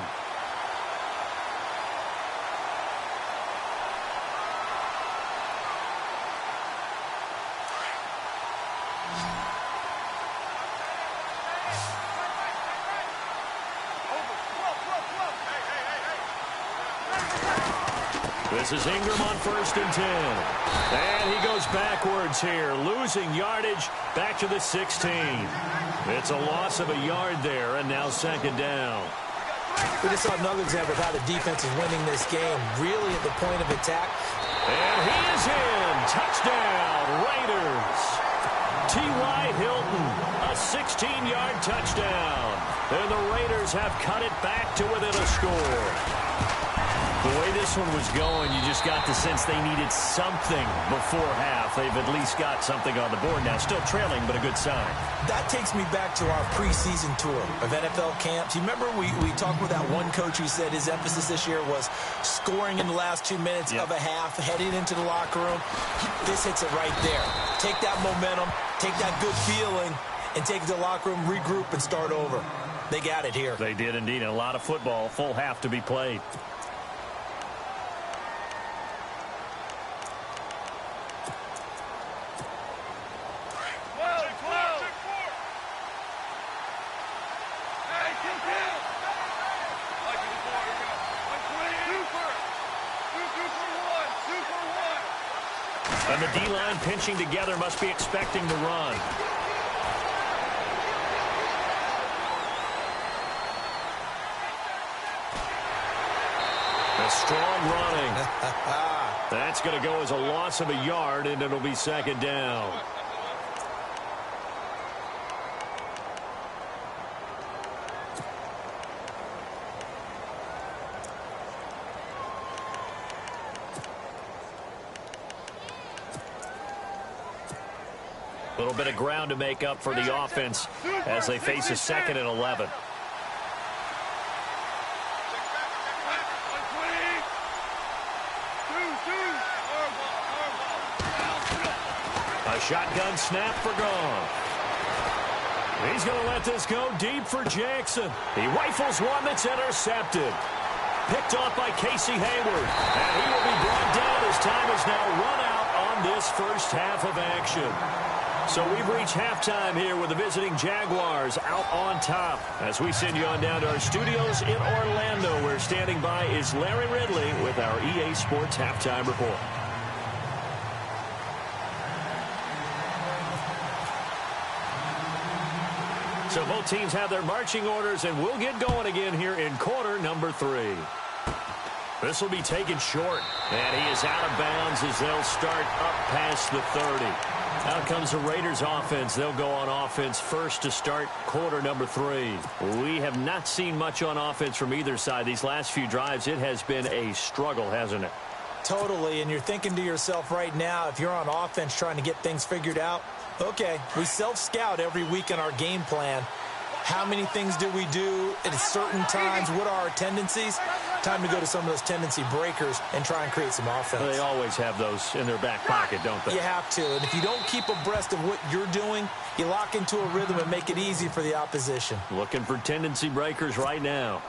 This is Ingram on 1st and 10. And he goes backwards here, losing yardage back to the 16. It's a loss of a yard there, and now 2nd down. We just saw another example of how the defense is winning this game, really at the point of attack. And he is in. Touchdown, Raiders. T.Y. Hilton, a 16-yard touchdown. And the Raiders have cut it back to within a score. The way this one was going, you just got the sense they needed something before half. They've at least got something on the board now. Still trailing, but a good sign. That takes me back to our preseason tour of NFL camps. You remember we talked with that one coach who said his emphasis this year was scoring in the last 2 minutes of a half, heading into the locker room. This hits it right there. Take that momentum, take that good feeling, and take it to the locker room, regroup, and start over. They got it here. They did indeed. And a lot of football, full half to be played. And the D-line pinching together must be expecting the run. A strong running. That's going to go as a loss of a yard, and it'll be 2nd down. A little bit of ground to make up for the offense as they face a 2nd and 11. A shotgun snap for Goff. He's going to let this go deep for Jackson. He rifles one that's intercepted. Picked off by Casey Hayward. And he will be brought down as time is now run out on this first half of action. So we've reached halftime here with the visiting Jaguars out on top. As we send you on down to our studios in Orlando, where standing by is Larry Ridley with our EA Sports Halftime Report. So both teams have their marching orders, and we'll get going again here in quarter number 3. This will be taken short, and he is out of bounds as they'll start up past the 30. Out comes the Raiders offense. They'll go on offense first to start quarter number 3. We have not seen much on offense from either side. These last few drives, it has been a struggle, hasn't it? Totally, and you're thinking to yourself right now, if you're on offense trying to get things figured out, okay, we self-scout every week in our game plan. How many things do we do at certain times? What are our tendencies? Time to go to some of those tendency breakers and try and create some offense. They always have those in their back pocket, don't they? You have to. And if you don't keep abreast of what you're doing, you lock into a rhythm and make it easy for the opposition. Looking for tendency breakers right now.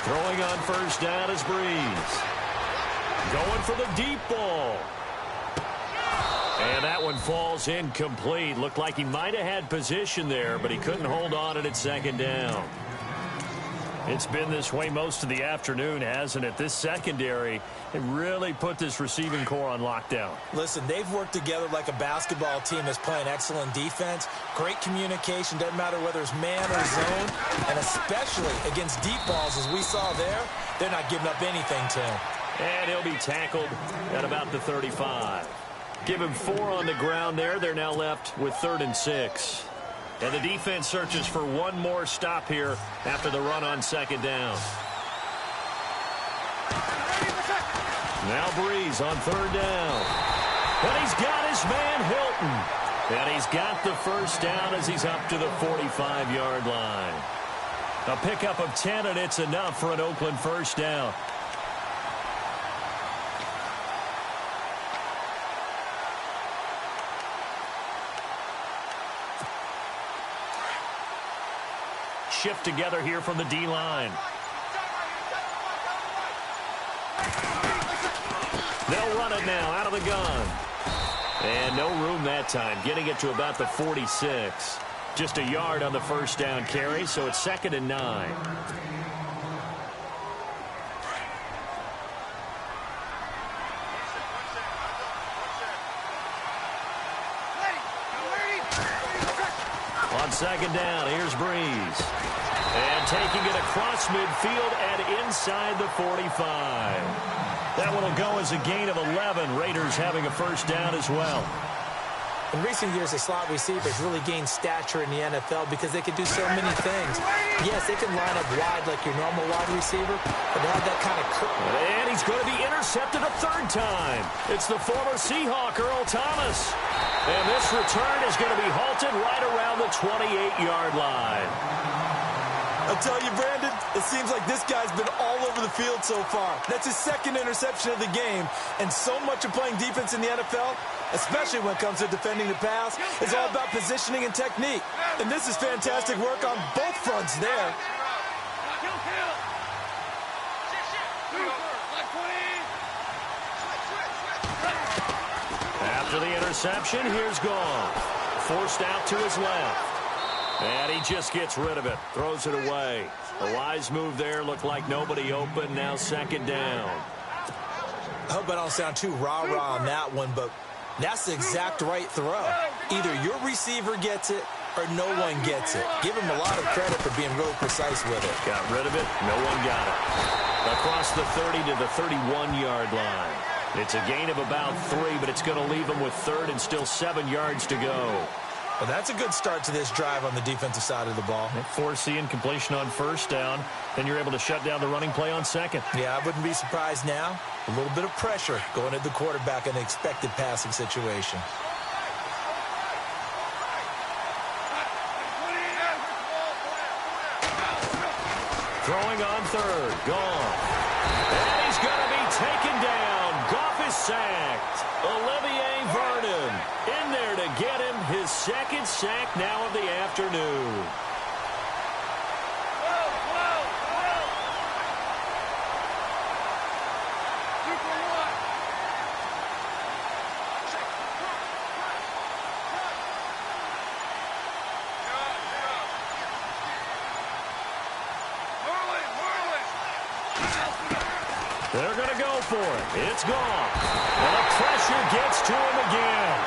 Throwing on first down is Breeze. Going for the deep ball. And that one falls incomplete. Looked like he might have had position there, but he couldn't hold on it at 2nd down. It's been this way most of the afternoon, hasn't it? This secondary, it really put this receiving core on lockdown. Listen, they've worked together like a basketball team that's playing excellent defense. Great communication, doesn't matter whether it's man or zone. And especially against deep balls, as we saw there, they're not giving up anything to him. And he'll be tackled at about the 35. Give him 4 on the ground there. They're now left with 3rd and 6. And the defense searches for one more stop here after the run on 2nd down. Now Breeze on 3rd down. And he's got his man Hilton. And he's got the first down as he's up to the 45-yard line. A pickup of 10, and it's enough for an Oakland first down. shift together here from the D-line. They'll run it now out of the gun. And no room that time, getting it to about the 46. Just a yard on the first down carry, so it's 2nd and 9. On 2nd down, here's Breeze. And taking it across midfield and inside the 45. That one will go as a gain of 11. Raiders having a first down as well. In recent years, the slot receivers really gained stature in the NFL because they could do so many things. Yes, they can line up wide like your normal wide receiver, but they have that kind of curve. And he's going to be intercepted a 3rd time. It's the former Seahawk, Earl Thomas. And this return is going to be halted right around the 28-yard line. I'll tell you, Brandon, it seems like this guy's been all over the field so far. That's his 2nd interception of the game. And so much of playing defense in the NFL, especially when it comes to defending the pass, is all about positioning and technique. And this is fantastic work on both fronts there. After the interception, here's Goff. Forced out to his left. And he just gets rid of it. Throws it away. A wise move there. Looked like nobody open. Now 2nd down. I hope I don't sound too rah-rah on that one, but that's the exact right throw. Either your receiver gets it or no one gets it. Give him a lot of credit for being really precise with it. Got rid of it. No one got it. Across the 30 to the 31-yard line. It's a gain of about 3, but it's going to leave him with 3rd and still 7 yards to go. Well, that's a good start to this drive on the defensive side of the ball. Foreseeing completion on 1st down. Then you're able to shut down the running play on 2nd. Yeah, I wouldn't be surprised now. A little bit of pressure going at the quarterback in an expected passing situation. Throwing on 3rd. Goff. And he's going to be taken down. Goff is sacked. Olivier Vernon in there to get him his 2nd sack now of the afternoon. They're going to go for it. It's gone. And the pressure gets to him again.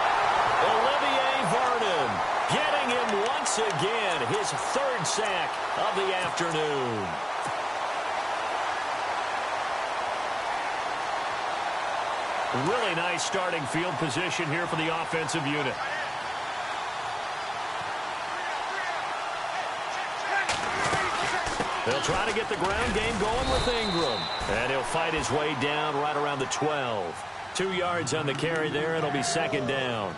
Olivier Vernon getting him once again. His 3rd sack of the afternoon. Really nice starting field position here for the offensive unit. They'll try to get the ground game going with Ingram. And he'll fight his way down right around the 12. 2 yards on the carry there. It'll be 2nd down.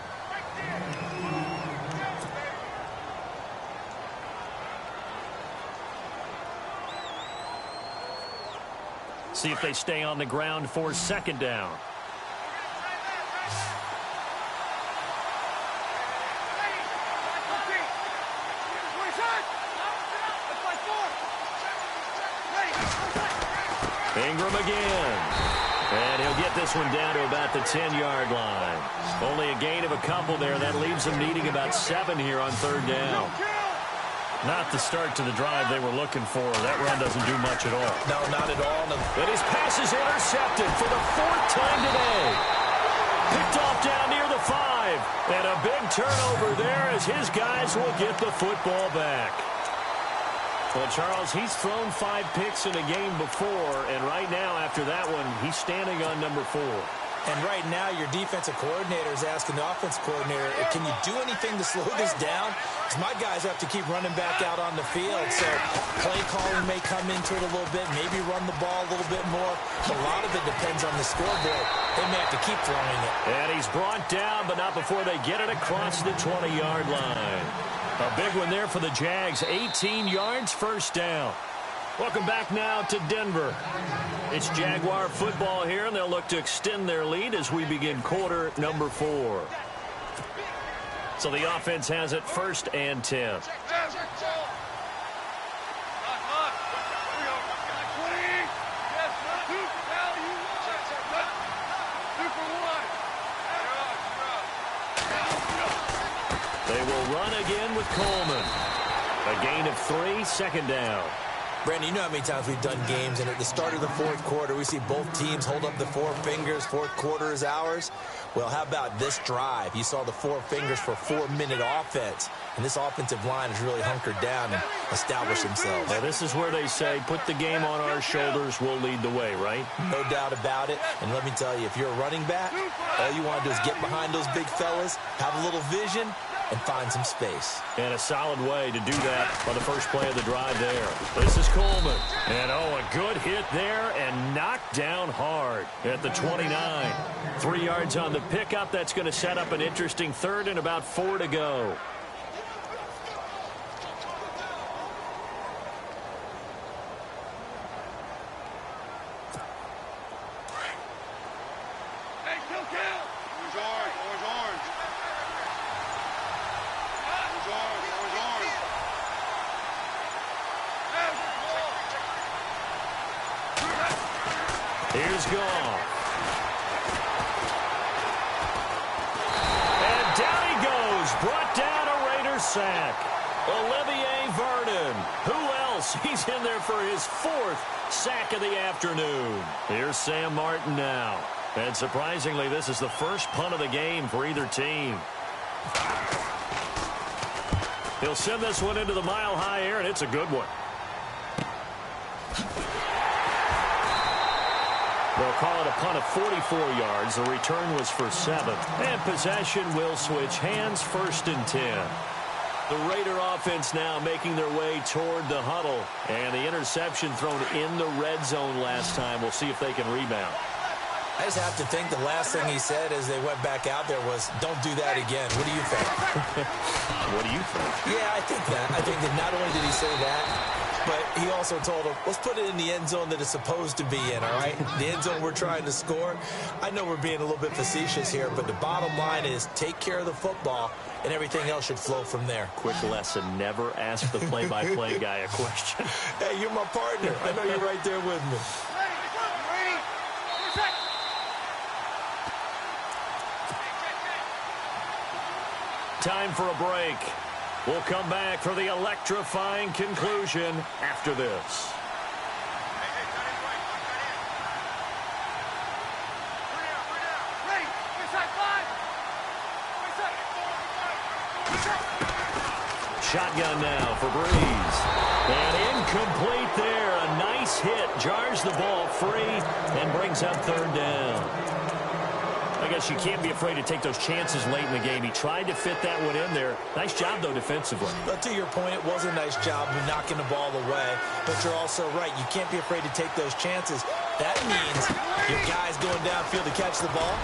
See if they stay on the ground for 2nd down. Ingram again. And he'll get this one down to about the 10-yard line. Only a gain of a couple there. That leaves him needing about 7 here on 3rd down. Not the start to the drive they were looking for. That run doesn't do much at all. No, not at all. And his pass is intercepted for the 4th time today. Picked off down near the 5. And a big turnover there as his guys will get the football back. Well, Charles, he's thrown 5 picks in a game before, and right now, after that one, he's standing on number 4. And right now, your defensive coordinator is asking the offensive coordinator, can you do anything to slow this down? Because my guys have to keep running back out on the field, so play calling may come into it a little bit, maybe run the ball a little bit more. A lot of it depends on the scoreboard. They may have to keep throwing it. And he's brought down, but not before they get it across the 20-yard line. A big one there for the Jags. 18 yards, 1st down. Welcome back now to Denver. It's Jaguar football here, and they'll look to extend their lead as we begin quarter number 4. So the offense has it 1st and 10. They will run again with Coleman. A gain of 3, second down. Brandon, you know how many times we've done games, and at the start of the fourth quarter, we see both teams hold up the 4 fingers, fourth quarter is ours. Well, how about this drive? You saw the 4 fingers for 4-minute offense, and this offensive line has really hunkered down and established themselves. Now, this is where they say, put the game on our shoulders, we'll lead the way, right? No doubt about it, and let me tell you, if you're a running back, all you want to do is get behind those big fellas, have a little vision, and find some space. And a solid way to do that on the first play of the drive there. This is Coleman. And, a good hit there and knocked down hard at the 29. 3 yards on the pickup. That's going to set up an interesting third and about 4 to go. Here's Goff. And down he goes. Brought down a Raider sack. Olivier Vernon. Who else? He's in there for his 4th sack of the afternoon. Here's Sam Martin now. And surprisingly, this is the first punt of the game for either team. He'll send this one into the mile-high air, and it's a good one. They'll call it a punt of 44 yards. The return was for 7. And possession will switch hands, 1st and 10. The Raider offense now making their way toward the huddle. And the interception thrown in the red zone last time. We'll see if they can rebound. I just have to think the last thing he said as they went back out there was, don't do that again. What do you think? What do you think? Yeah, I think that. I think that not only did he say that, but he also told him, let's put it in the end zone that it's supposed to be in, all right? The end zone we're trying to score. I know we're being a little bit facetious here, but the bottom line is take care of the football, and everything else should flow from there. Quick lesson, never ask the play-by-play guy a question. Hey, you're my partner. I know you're right there with me. Time for a break. We'll come back for the electrifying conclusion after this. Shotgun now for Breeze. And incomplete there. A nice hit. Jars the ball free and brings up 3rd down. I guess you can't be afraid to take those chances late in the game. He tried to fit that one in there. Nice job, though, defensively. But to your point, it was a nice job of knocking the ball away. But you're also right. You can't be afraid to take those chances. That means your guys going downfield to catch the ball,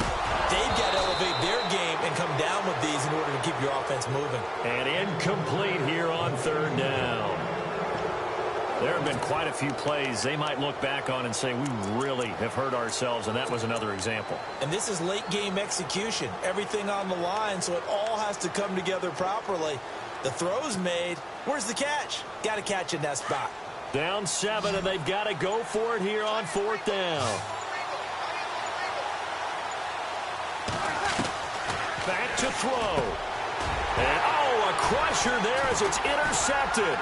they've got to elevate their game and come down with these in order to keep your offense moving. And incomplete here on 3rd down. There have been quite a few plays they might look back on and say, we really have hurt ourselves, and that was another example. And this is late-game execution. Everything on the line, so it all has to come together properly. The throw's made. Where's the catch? Got to catch in that spot. Down 7, and they've got to go for it here on 4th down. Back to throw. And, a crusher there as it's intercepted.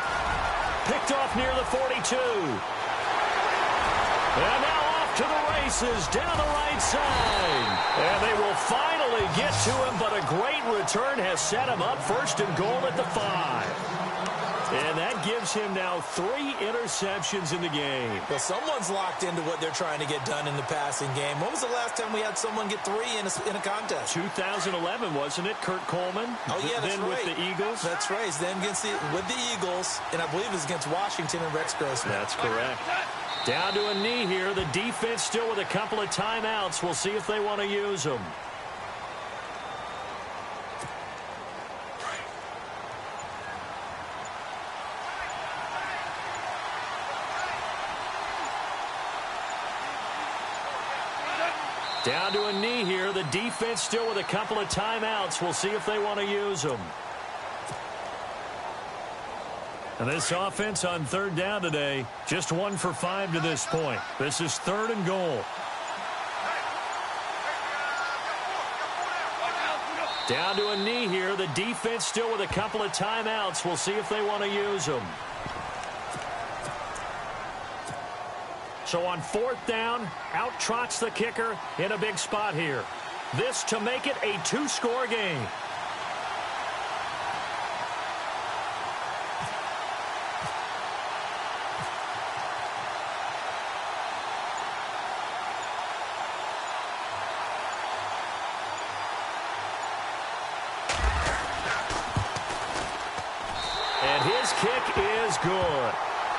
Picked off near the 42. And now off to the races down the right side. And they will finally get to him, but a great return has set him up 1st and goal at the 5. And that gives him now 3 interceptions in the game. Well, someone's locked into what they're trying to get done in the passing game. When was the last time we had someone get 3 in a contest? 2011, wasn't it? Kurt Coleman? Oh, yeah, that's then right. With the Eagles? That's right. Then with the Eagles, and I believe it was against Washington and Rex Grossman. That's correct. Down to a knee here. The defense still with a couple of timeouts. We'll see if they want to use them. Down to a knee here. The defense still with a couple of timeouts. We'll see if they want to use them. And this offense on 3rd down today, just 1 for 5 to this point. This is 3rd and goal. Down to a knee here. The defense still with a couple of timeouts. We'll see if they want to use them. So on 4th down, out trots the kicker in a big spot here. This to make it a 2-score game. And his kick is good.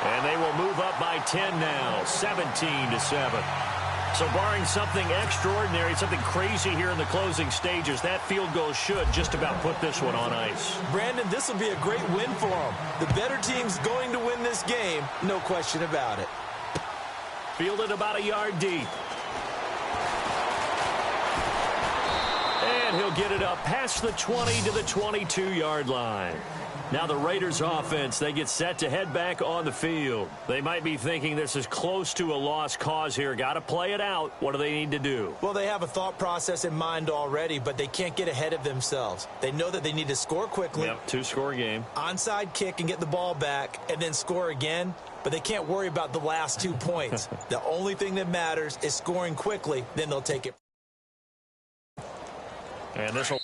And they will move up by 10 now, 17-7. So barring something extraordinary, something crazy here in the closing stages, that field goal should just about put this one on ice. Brandon, this will be a great win for them. The better team's going to win this game, no question about it. Fielded about a yard deep. And he'll get it up past the 20 to the 22-yard line. Now the Raiders offense, they get set to head back on the field. They might be thinking this is close to a lost cause here. Got to play it out. What do they need to do? Well, they have a thought process in mind already, but they can't get ahead of themselves. They know that they need to score quickly. Yep, 2-score game. Onside kick and get the ball back and then score again. But they can't worry about the last 2 points. The only thing that matters is scoring quickly. Then they'll take it. And this will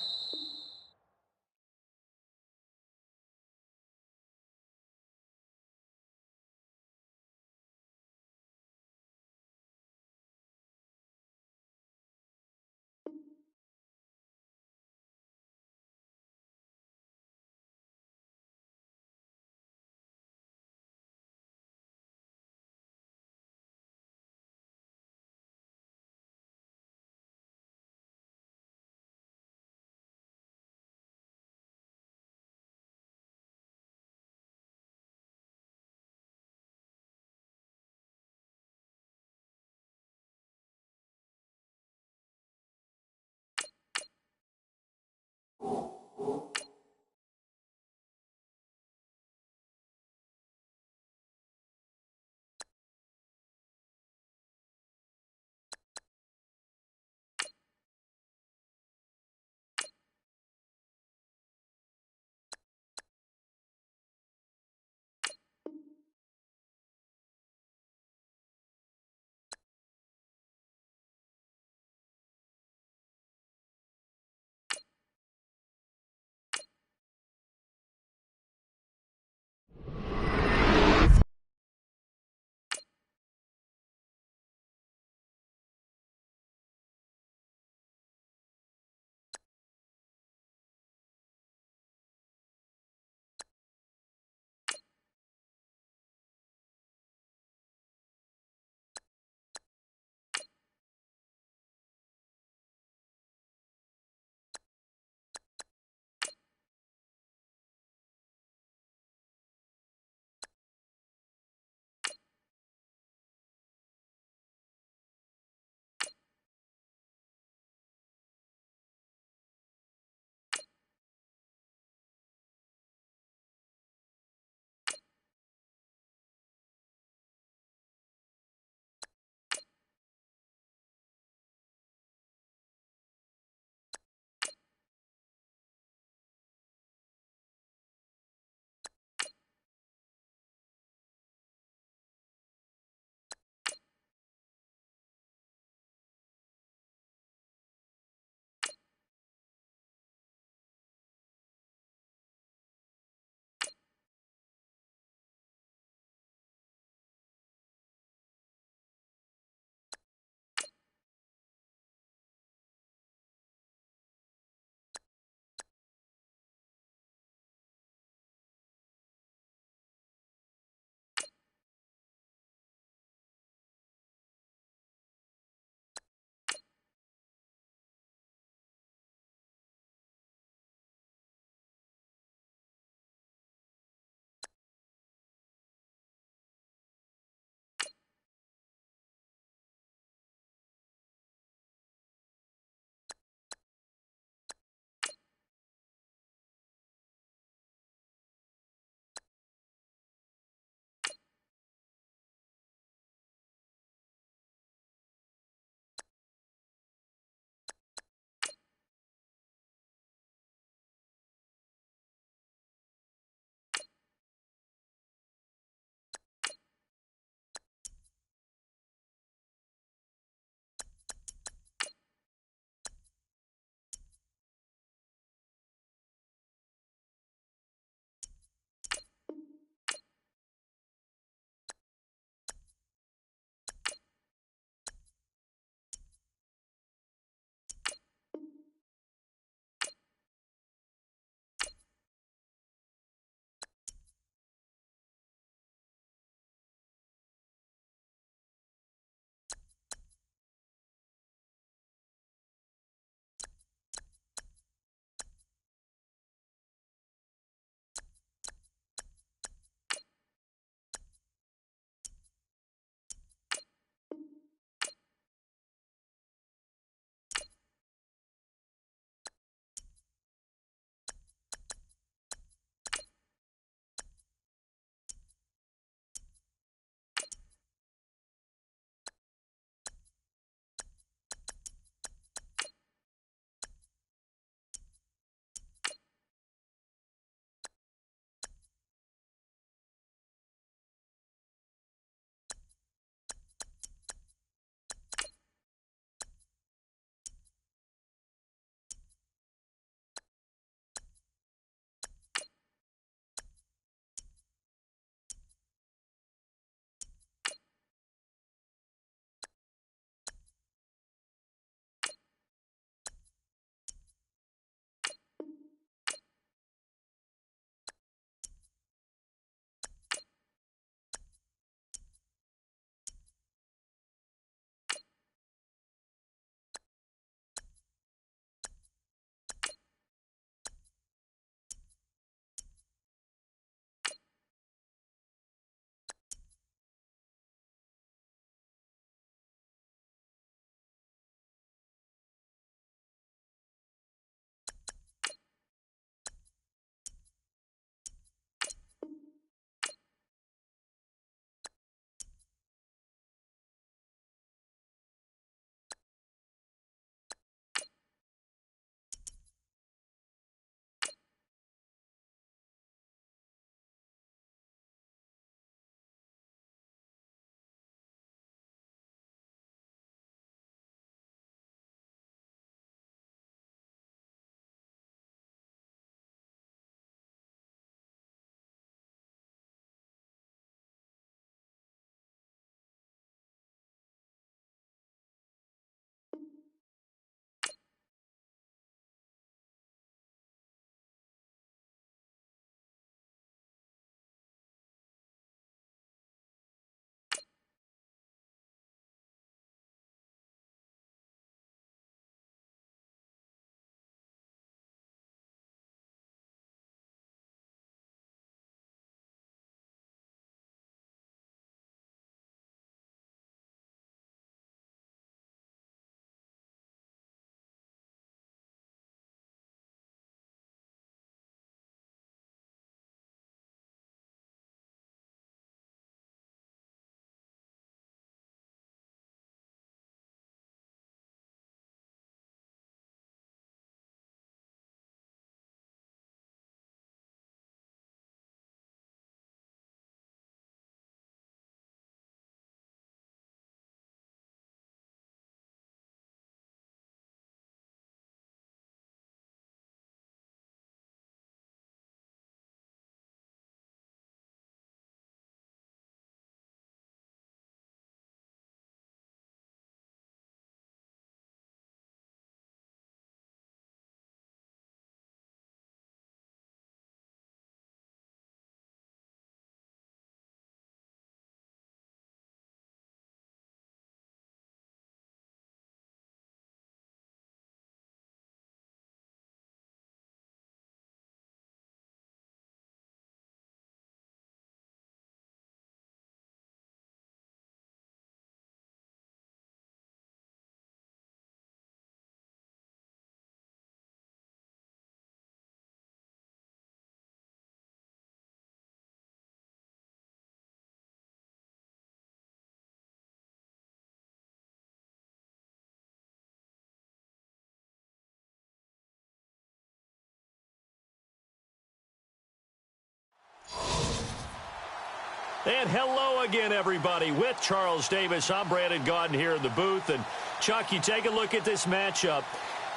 And hello again, everybody. With Charles Davis, I'm Brandon Gaudin here in the booth. And, Chuck, you take a look at this matchup.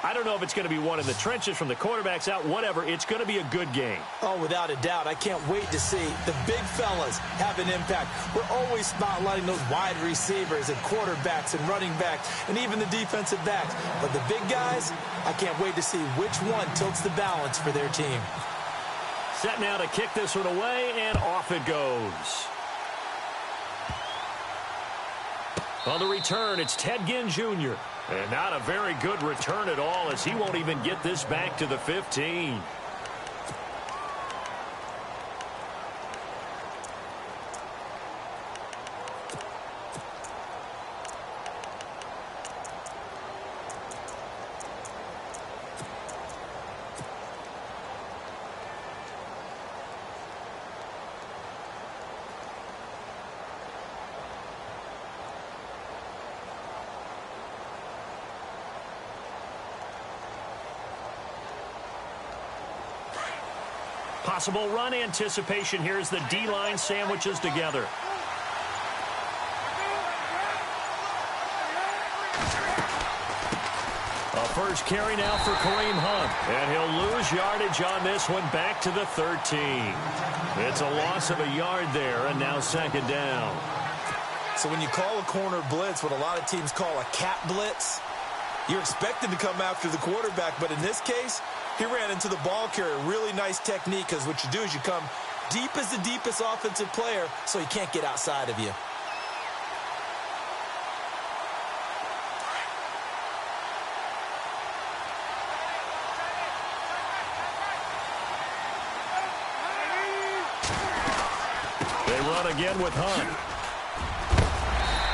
I don't know if it's going to be one in the trenches from the quarterbacks out, whatever. It's going to be a good game. Oh, without a doubt. I can't wait to see the big fellas have an impact. We're always spotlighting those wide receivers and quarterbacks and running backs and even the defensive backs. But the big guys, I can't wait to see which one tilts the balance for their team. Set now to kick this one away, and off it goes. On the return, it's Ted Ginn Jr. And not a very good return at all, as he won't even get this back to the 15. Possible run anticipation here as the D-line sandwiches together. A first carry now for Kareem Hunt. And he'll lose yardage on this one, back to the 13. It's a loss of a yard there, and now second down. So when you call a corner blitz, what a lot of teams call a cat blitz, you're expected to come after the quarterback, but in this case, he ran into the ball carrier. Really nice technique, because what you do is you come deep as the deepest offensive player so he can't get outside of you. They run again with Hunt.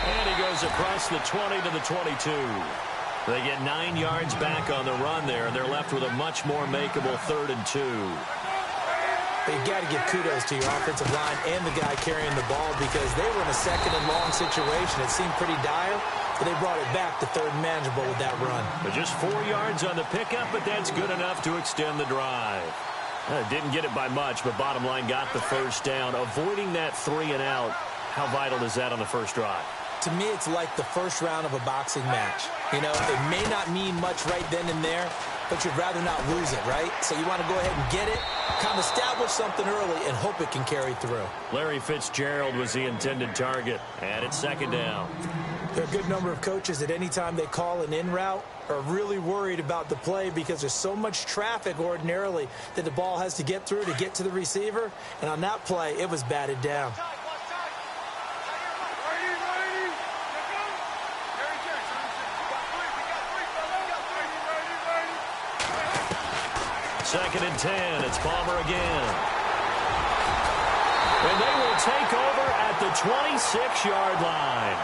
And he goes across the 20 to the 22. They get 9 yards back on the run there, and they're left with a much more makeable 3rd and 2. You've got to give kudos to your offensive line and the guy carrying the ball, because they were in a second and long situation. It seemed pretty dire, but they brought it back to 3rd and manageable with that run. But just 4 yards on the pickup, but that's good enough to extend the drive. Didn't get it by much, but bottom line got the first down. Avoiding that 3 and out, how vital is that on the first drive? To me, it's like the first round of a boxing match. You know, it may not mean much right then and there, but you'd rather not lose it, right? So you want to go ahead and get it, kind of establish something early, and hope it can carry through. Larry Fitzgerald was the intended target, and it's second down. There are a good number of coaches at any time they call an in route are really worried about the play, because there's so much traffic ordinarily that the ball has to get through to get to the receiver. And on that play, it was batted down. Second and 10. It's Palmer again. And they will take over at the 26-yard line.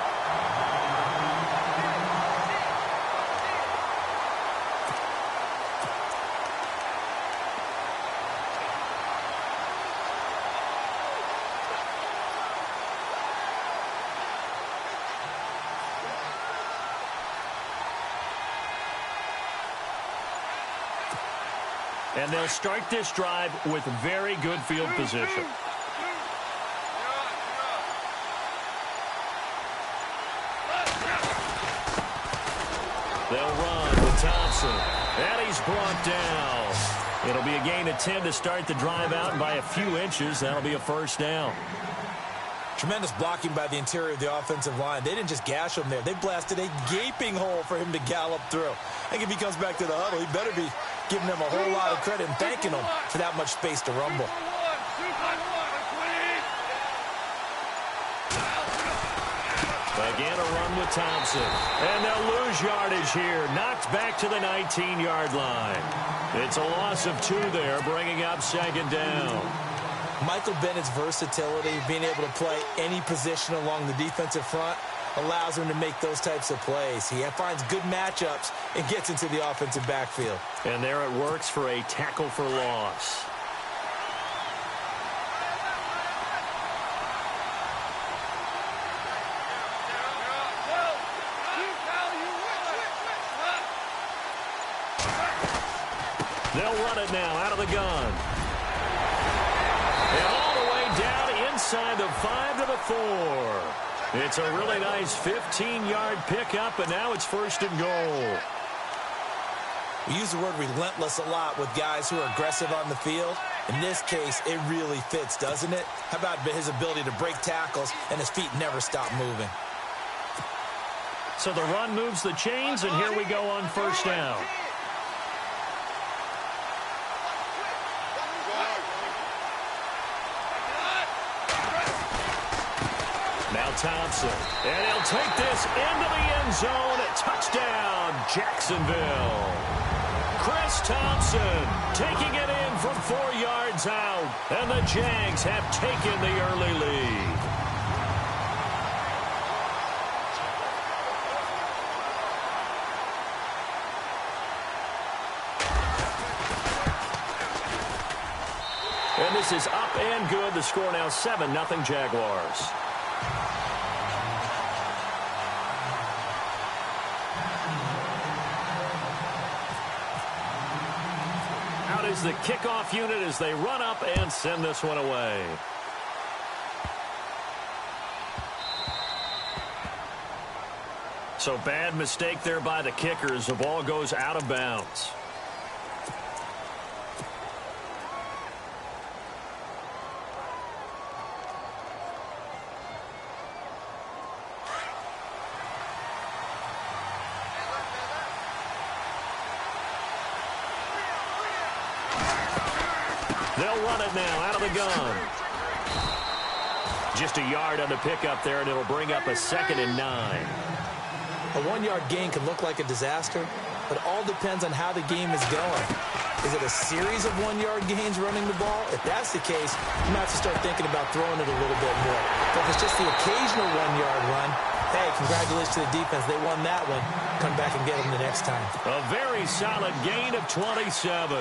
And they'll start this drive with very good field position. They'll run with Thompson. And he's brought down. It'll be a gain of 10 to start the drive out, and by a few inches, that'll be a first down. Tremendous blocking by the interior of the offensive line. They didn't just gash him there. They blasted a gaping hole for him to gallop through. I think if he comes back to the huddle, he better be giving them a whole lot of credit and thanking them for that much space to rumble. Again, a run with Thompson. And they'll lose yardage here. Knocked back to the 19-yard line. It's a loss of 2 there, bringing up second down. Michael Bennett's versatility, being able to play any position along the defensive front, allows him to make those types of plays. He finds good matchups and gets into the offensive backfield. And there it works for a tackle for loss. They'll run it now out of the gun. And all the way down inside the 5 to the 4. It's a really nice 15-yard pickup, and now it's 1st and goal. We use the word relentless a lot with guys who are aggressive on the field. In this case, it really fits, doesn't it? How about his ability to break tackles and his feet never stop moving? So the run moves the chains, and here we go on 1st down. Now Thompson, and he'll take this into the end zone. Touchdown, Jacksonville. Chris Thompson taking it in from 4 yards out, and the Jags have taken the early lead. And this is up and good. The score now 7-0 Jaguars. Out is the kickoff unit as they run up and send this one away. So bad mistake there by the kickers. The ball goes out of bounds. They'll run it now out of the gun. Just a yard on the pickup there, and it'll bring up a 2nd and 9. A 1-yard gain can look like a disaster, but all depends on how the game is going. Is it a series of 1-yard gains running the ball? If that's the case, you might have to start thinking about throwing it a little bit more. But if it's just the occasional 1-yard run, hey, congratulations to the defense. They won that one. Come back and get them the next time. A very solid gain of 27.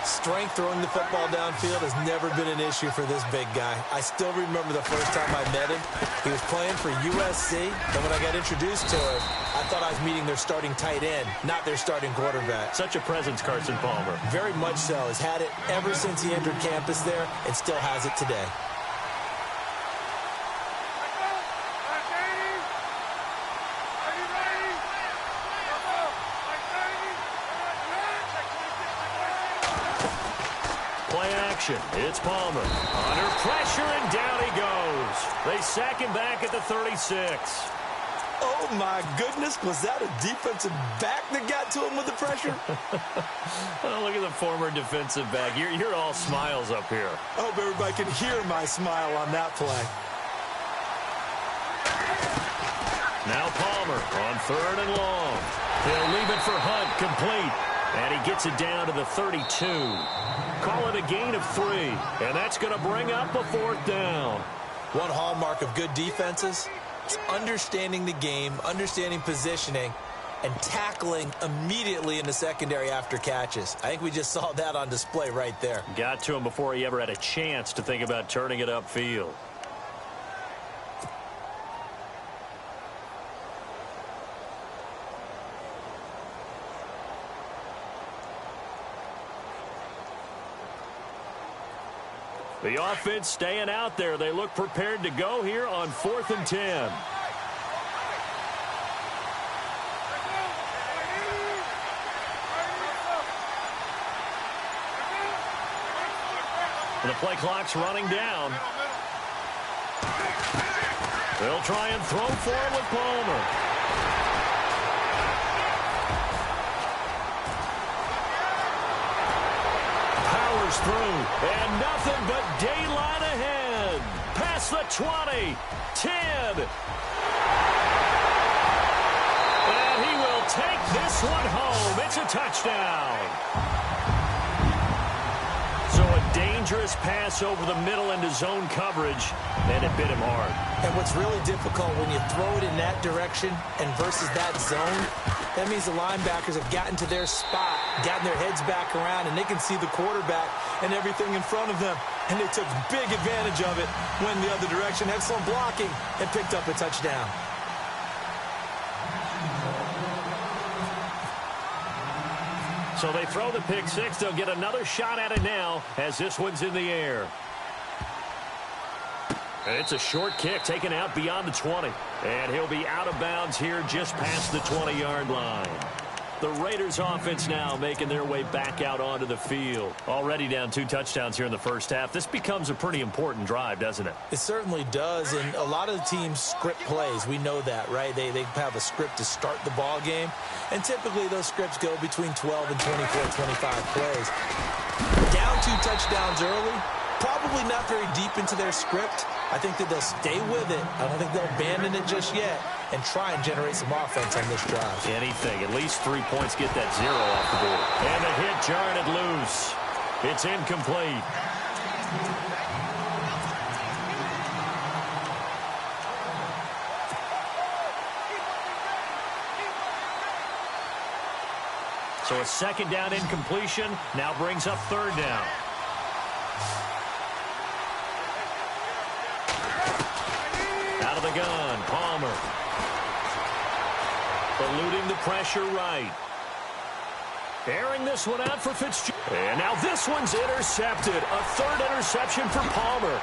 Strength throwing the football downfield has never been an issue for this big guy. I still remember the first time I met him. He was playing for USC, and when I got introduced to him, I thought I was meeting their starting tight end, not their starting quarterback. Such a presence, Carson Palmer. Very much so. Has had it ever since he entered campus there and still has it today. It's Palmer. Under pressure, and down he goes. They sack him back at the 36. Oh, my goodness. Was that a defensive back that got to him with the pressure? Oh, look at the former defensive back. You're all smiles up here. I hope everybody can hear my smile on that play. Now Palmer on 3rd and long. He'll leave it for Hunt, complete. And he gets it down to the 32. Call it a gain of 3. And that's going to bring up a 4th down. One hallmark of good defenses is understanding the game, understanding positioning, and tackling immediately in the secondary after catches. I think we just saw that on display right there. Got to him before he ever had a chance to think about turning it upfield. The offense staying out there. They look prepared to go here on 4th and 10. And the play clock's running down. They'll try and throw for it with Palmer. Through, and nothing but daylight ahead. Past the 20, 10. And he will take this one home. It's a touchdown. So a dangerous pass over the middle into zone coverage, and it bit him hard. And what's really difficult when you throw it in that direction and versus that zone, that means the linebackers have gotten to their spot, gotten their heads back around, and they can see the quarterback and everything in front of them. And they took big advantage of it, went the other direction, excellent blocking, and picked up a touchdown. So they throw the pick six. They'll get another shot at it now as this one's in the air. And it's a short kick taken out beyond the 20. And he'll be out of bounds here just past the 20-yard line. The Raiders offense now making their way back out onto the field. Already down 2 touchdowns here in the first half. This becomes a pretty important drive, doesn't it? It certainly does, and a lot of the teams script plays. We know that, right? They have a script to start the ball game, and typically those scripts go between 12 and 24, 25 plays. Down 2 touchdowns early, probably not very deep into their script. I think that they'll stay with it. I don't think they'll abandon it just yet and try and generate some offense on this drive. Anything. At least 3 points get that 0 off the board. And the hit jarring it loose. It's incomplete. So a second down incompletion now brings up third down. Out of the gun, Palmer. Eluding the pressure right. Airing this one out for Fitzgerald. And now this one's intercepted. A third interception for Palmer.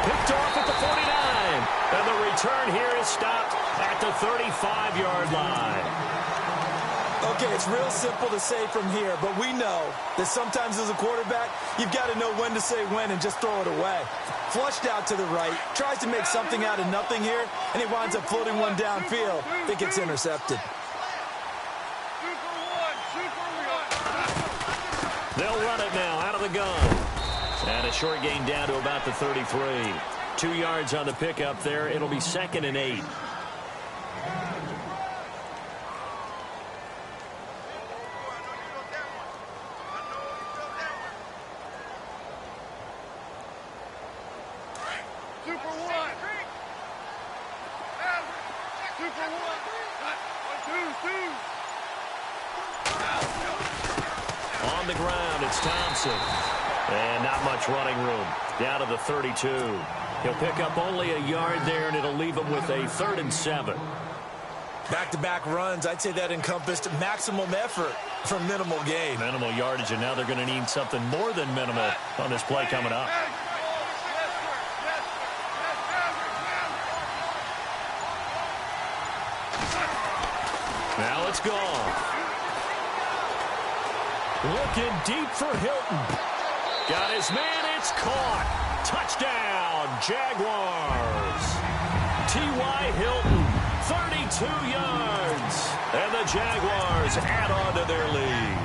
Picked off at the 49. And the return here is stopped at the 35-yard line. Okay, it's real simple to say from here, but we know that sometimes as a quarterback, you've got to know when to say when and just throw it away. Flushed out to the right, tries to make something out of nothing here, and he winds up floating one downfield. I think it's intercepted. They'll run it now out of the gun. And a short gain down to about the 33. 2 yards on the pickup there. It'll be 2nd and 8. On the ground, it's Thompson. And not much running room. Down to the 32. He'll pick up only a yard there, and it'll leave him with a 3rd and 7. Back-to-back runs, I'd say that encompassed maximum effort for minimal gain. Minimal yardage, and now they're going to need something more than minimal on this play coming up. Now it's gone. Looking deep for Hilton. Got his man, it's caught. Touchdown, Jaguars. T.Y. Hilton, 32 yards. And the Jaguars add on to their lead.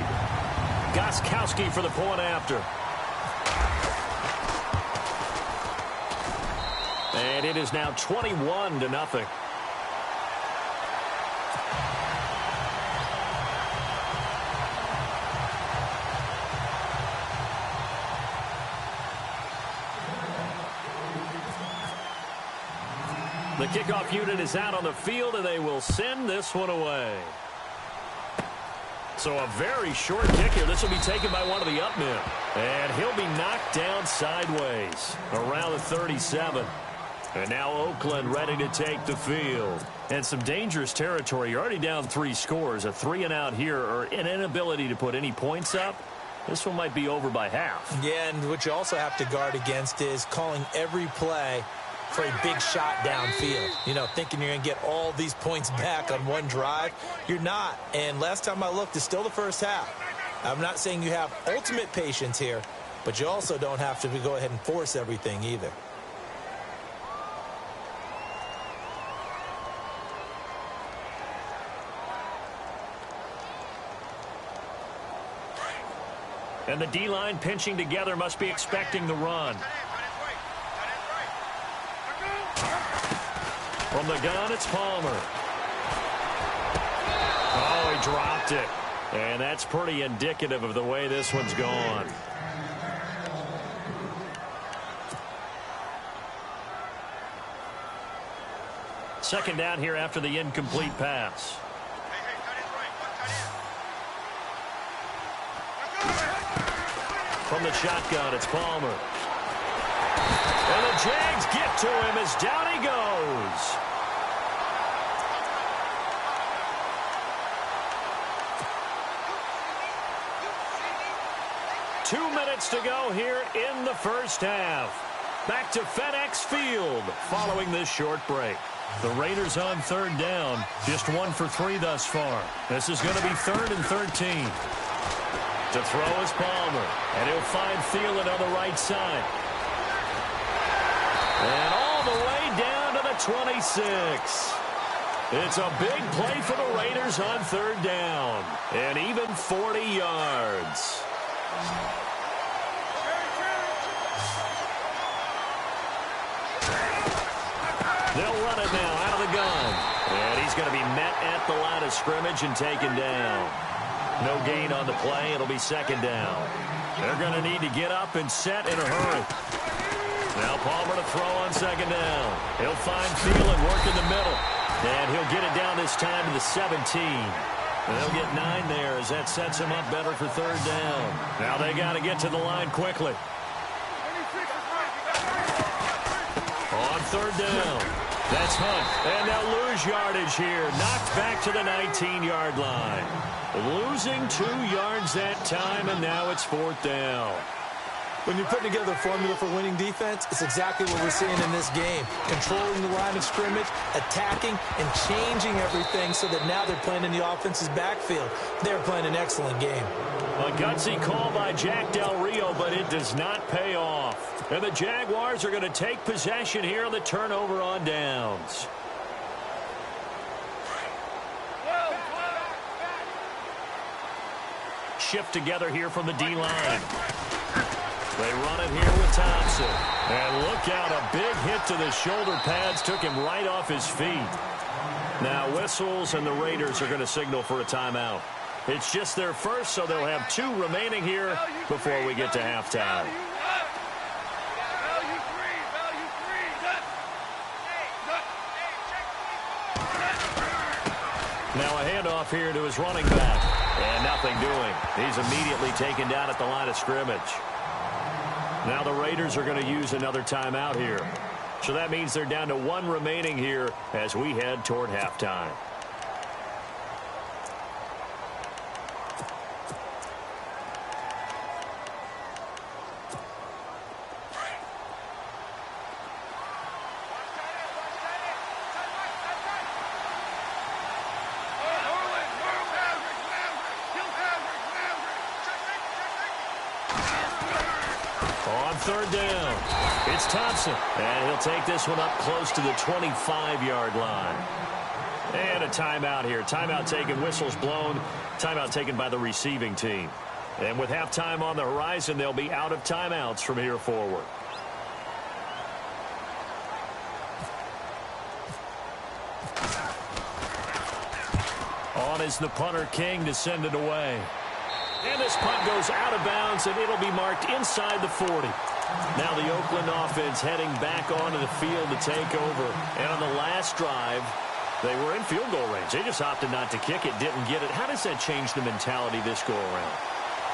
Gostkowski for the point after. And it is now 21-0. The kickoff unit is out on the field, and they will send this one away. So a very short kick here. This will be taken by one of the up men. And he'll be knocked down sideways around the 37. And now Oakland ready to take the field. And some dangerous territory. You're already down 3 scores. A 3-and-out here, or an inability to put any points up. This one might be over by half. Yeah, and what you also have to guard against is calling every play for a big shot downfield. You know, thinking you're going to get all these points back on one drive. You're not. And last time I looked, it's still the first half. I'm not saying you have ultimate patience here, but you also don't have to go ahead and force everything either. And the D-line pinching together must be expecting the run. From the gun, it's Palmer. Oh, he dropped it. And that's pretty indicative of the way this one's gone. Second down here after the incomplete pass. From the shotgun, it's Palmer. And the Jags get to him as down he goes. Two minutes to go here in the first half. back to FedEx Field following this short break. The Raiders on third down, just 1 for 3 thus far. This is going to be 3rd and 13. To throw is Palmer, and he'll find Thielen on the right side. And all the way down to the 26. It's a big play for the Raiders on third down, and even 40 yards. They'll run it now out of the gun. And he's going to be met at the line of scrimmage and taken down. No gain on the play. It'll be 2nd down. They're going to need to get up and set in a hurry. Now Palmer to throw on 2nd down. He'll find Thielen, work in the middle. And he'll get it down this time to the 17. And they'll get 9 there as that sets him up better for 3rd down. Now they got to get to the line quickly. On 3rd down, that's Hunt. And they'll lose yardage here. Knocked back to the 19-yard line. Losing 2 yards that time, and now it's 4th down. When you're putting together a formula for winning defense, it's exactly what we're seeing in this game. Controlling the line of scrimmage, attacking, and changing everything so that now they're playing in the offense's backfield. They're playing an excellent game. A gutsy call by Jack Del Rio, but it does not pay off. And the Jaguars are going to take possession here on the turnover on downs. Shift together here from the D-line. They run it here with Thompson. And look out, a big hit to the shoulder pads took him right off his feet. Now whistles, and the Raiders are going to signal for a timeout. It's just their first, so they'll have 2 remaining here before we get to halftime. Now a handoff here to his running back. And nothing doing. He's immediately taken down at the line of scrimmage. Now the Raiders are going to use another timeout here. So that means they're down to 1 remaining here as we head toward halftime. On 3rd down, it's Thompson, and he'll take this one up close to the 25-yard line. And a timeout here. Timeout taken, whistles blown. Timeout taken by the receiving team. And with halftime on the horizon, they'll be out of timeouts from here forward. On is the punter, King, to send it away. And this punt goes out of bounds, and it'll be marked inside the 40. Now the Oakland offense heading back onto the field to take over. And on the last drive, they were in field goal range. They just opted not to kick it, didn't get it. How does that change the mentality this go-around?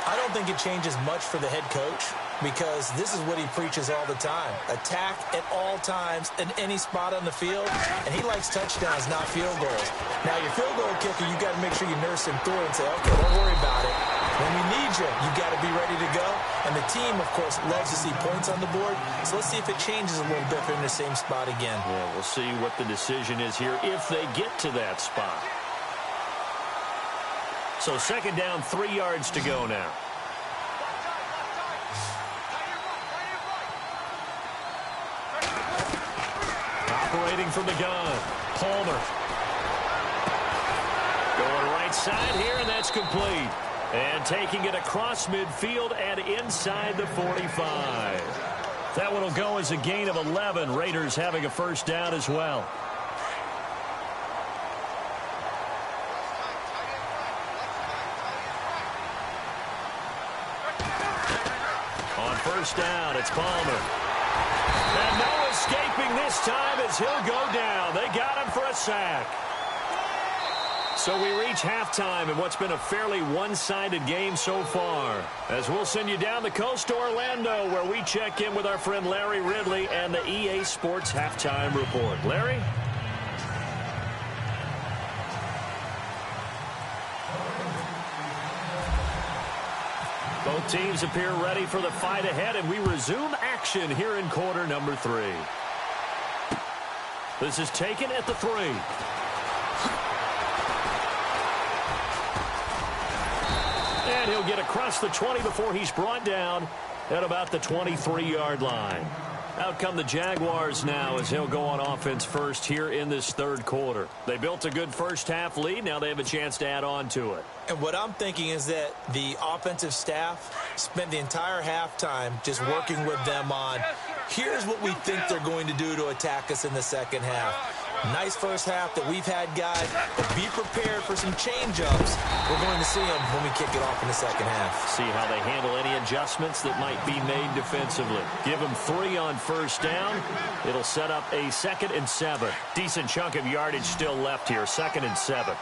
I don't think it changes much for the head coach because this is what he preaches all the time. Attack at all times in any spot on the field, and he likes touchdowns, not field goals. Now, your field goal kicker, you got to make sure you nurse him through and say, okay, don't worry about it. When we need you, you got to be ready to go. And the team, of course, loves to see points on the board. So let's see if it changes a little bit if they're in the same spot again. Yeah, we'll see what the decision is here if they get to that spot. So 2nd down, 3 yards to go now. Operating from the gun, Palmer. Going right side here, and that's complete. And taking it across midfield and inside the 45. That one will go as a gain of 11. Raiders having a 1st down as well. On 1st down, it's Palmer. And no escaping this time as he'll go down. They got him for a sack. So we reach halftime in what's been a fairly one-sided game so far. As we'll send you down the coast to Orlando, where we check in with our friend Larry Ridley and the EA Sports Halftime Report. Larry? Both teams appear ready for the fight ahead, and we resume action here in quarter number 3. This is taken at the 3. And he'll get across the 20 before he's brought down at about the 23-yard line. Out come the Jaguars now as he'll go on offense first here in this third quarter. They built a good first-half lead. Now they have a chance to add on to it. And what I'm thinking is that the offensive staff spent the entire halftime just working with them on, here's what we think they're going to do to attack us in the second half. Nice first half that we've had, guys, but be prepared for some change-ups. We're going to see them when we kick it off in the second half. See how they handle any adjustments that might be made defensively. Give them 3 on first down. It'll set up a 2nd and 7. Decent chunk of yardage still left here, 2nd and 7.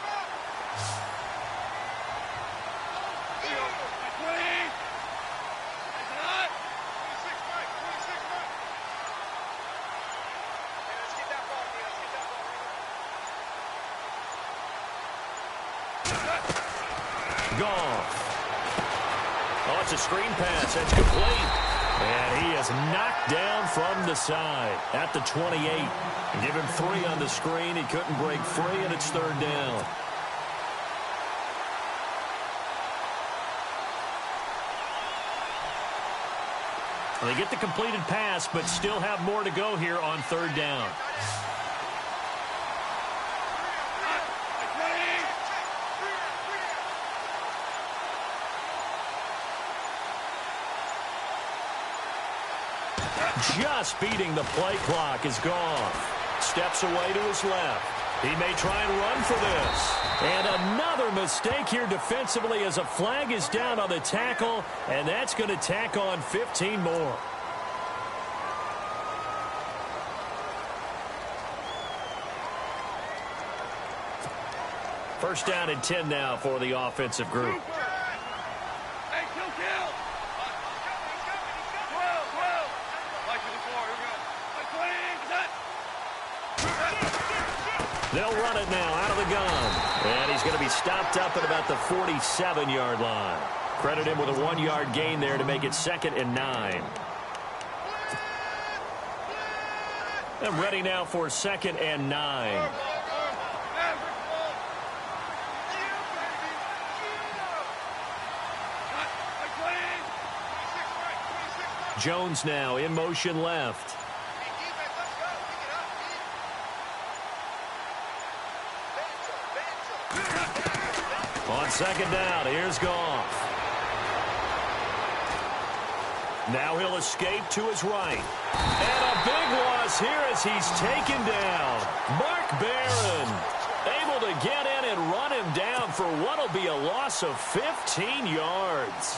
It's a screen pass. That's complete. And he is knocked down from the side at the 28. Give him 3 on the screen. He couldn't break free, and it's 3rd down. They get the completed pass, but still have more to go here on 3rd down. Just beating the play clock is gone. Steps away to his left. He may try and run for this. And another mistake here defensively as a flag is down on the tackle, and that's going to tack on 15 more. First down and 10 now for the offensive group. They'll run it now out of the gun. And he's going to be stopped up at about the 47-yard line. Credit him with a 1-yard gain there to make it 2nd and 9. And ready now for 2nd and 9. Jones now in motion left. On 2nd down, here's Goff. Now he'll escape to his right. And a big loss here as he's taken down. Mark Barron able to get in and run him down for what will be a loss of 15 yards.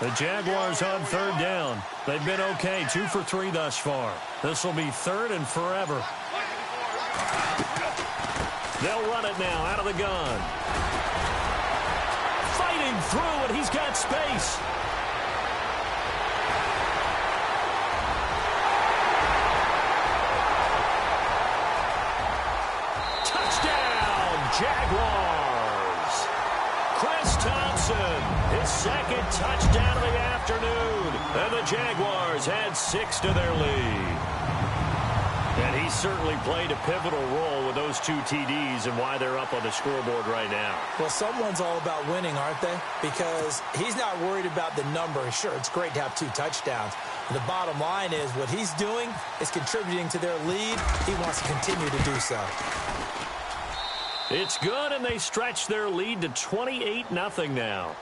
The Jaguars on 3rd down. They've been okay, 2 for 3 thus far. This will be 3rd and forever. They'll run it now out of the gun. Fighting through, and he's got space. Touchdown, Jaguars. Chris Thompson. His 2nd touchdown of the afternoon. And the Jaguars had 6 to their lead. And he certainly played a pivotal role with those 2 TDs and why they're up on the scoreboard right now. Well, someone's all about winning, aren't they? Because he's not worried about the number. Sure, it's great to have 2 touchdowns. The bottom line is what he's doing is contributing to their lead. He wants to continue to do so. It's good, and they stretch their lead to 28-0 now.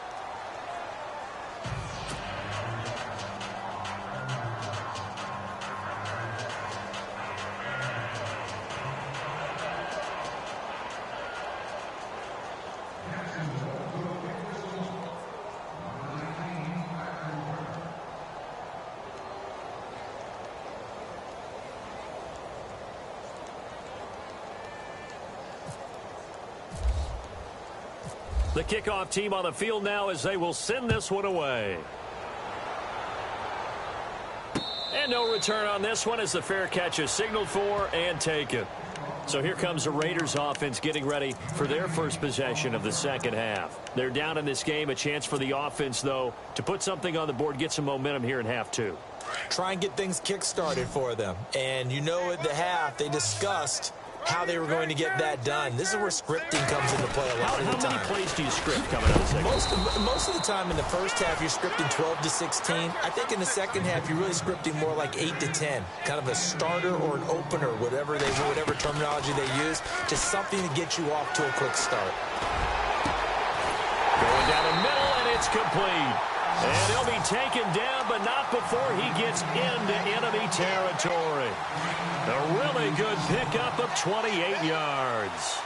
The kickoff team on the field now as they will send this one away. And no return on this one as the fair catch is signaled for and taken. So here comes the Raiders offense getting ready for their first possession of the second half. They're down in this game. A chance for the offense, though, to put something on the board, get some momentum here in half two. Try and get things kick-started for them. And you know at the half they discussed how they were going to get that done. This is where scripting comes into play a lot of the time. How many plays do you script coming out of the second? Most of the time in the first half, you're scripting 12 to 16. I think in the second half, you're really scripting more like 8 to 10. Kind of a starter or an opener, whatever terminology they use, just something to get you off to a quick start. Going down the middle, and it's complete. And he'll be taken down, but not before he gets into enemy territory. A really good pickup of 28 yards.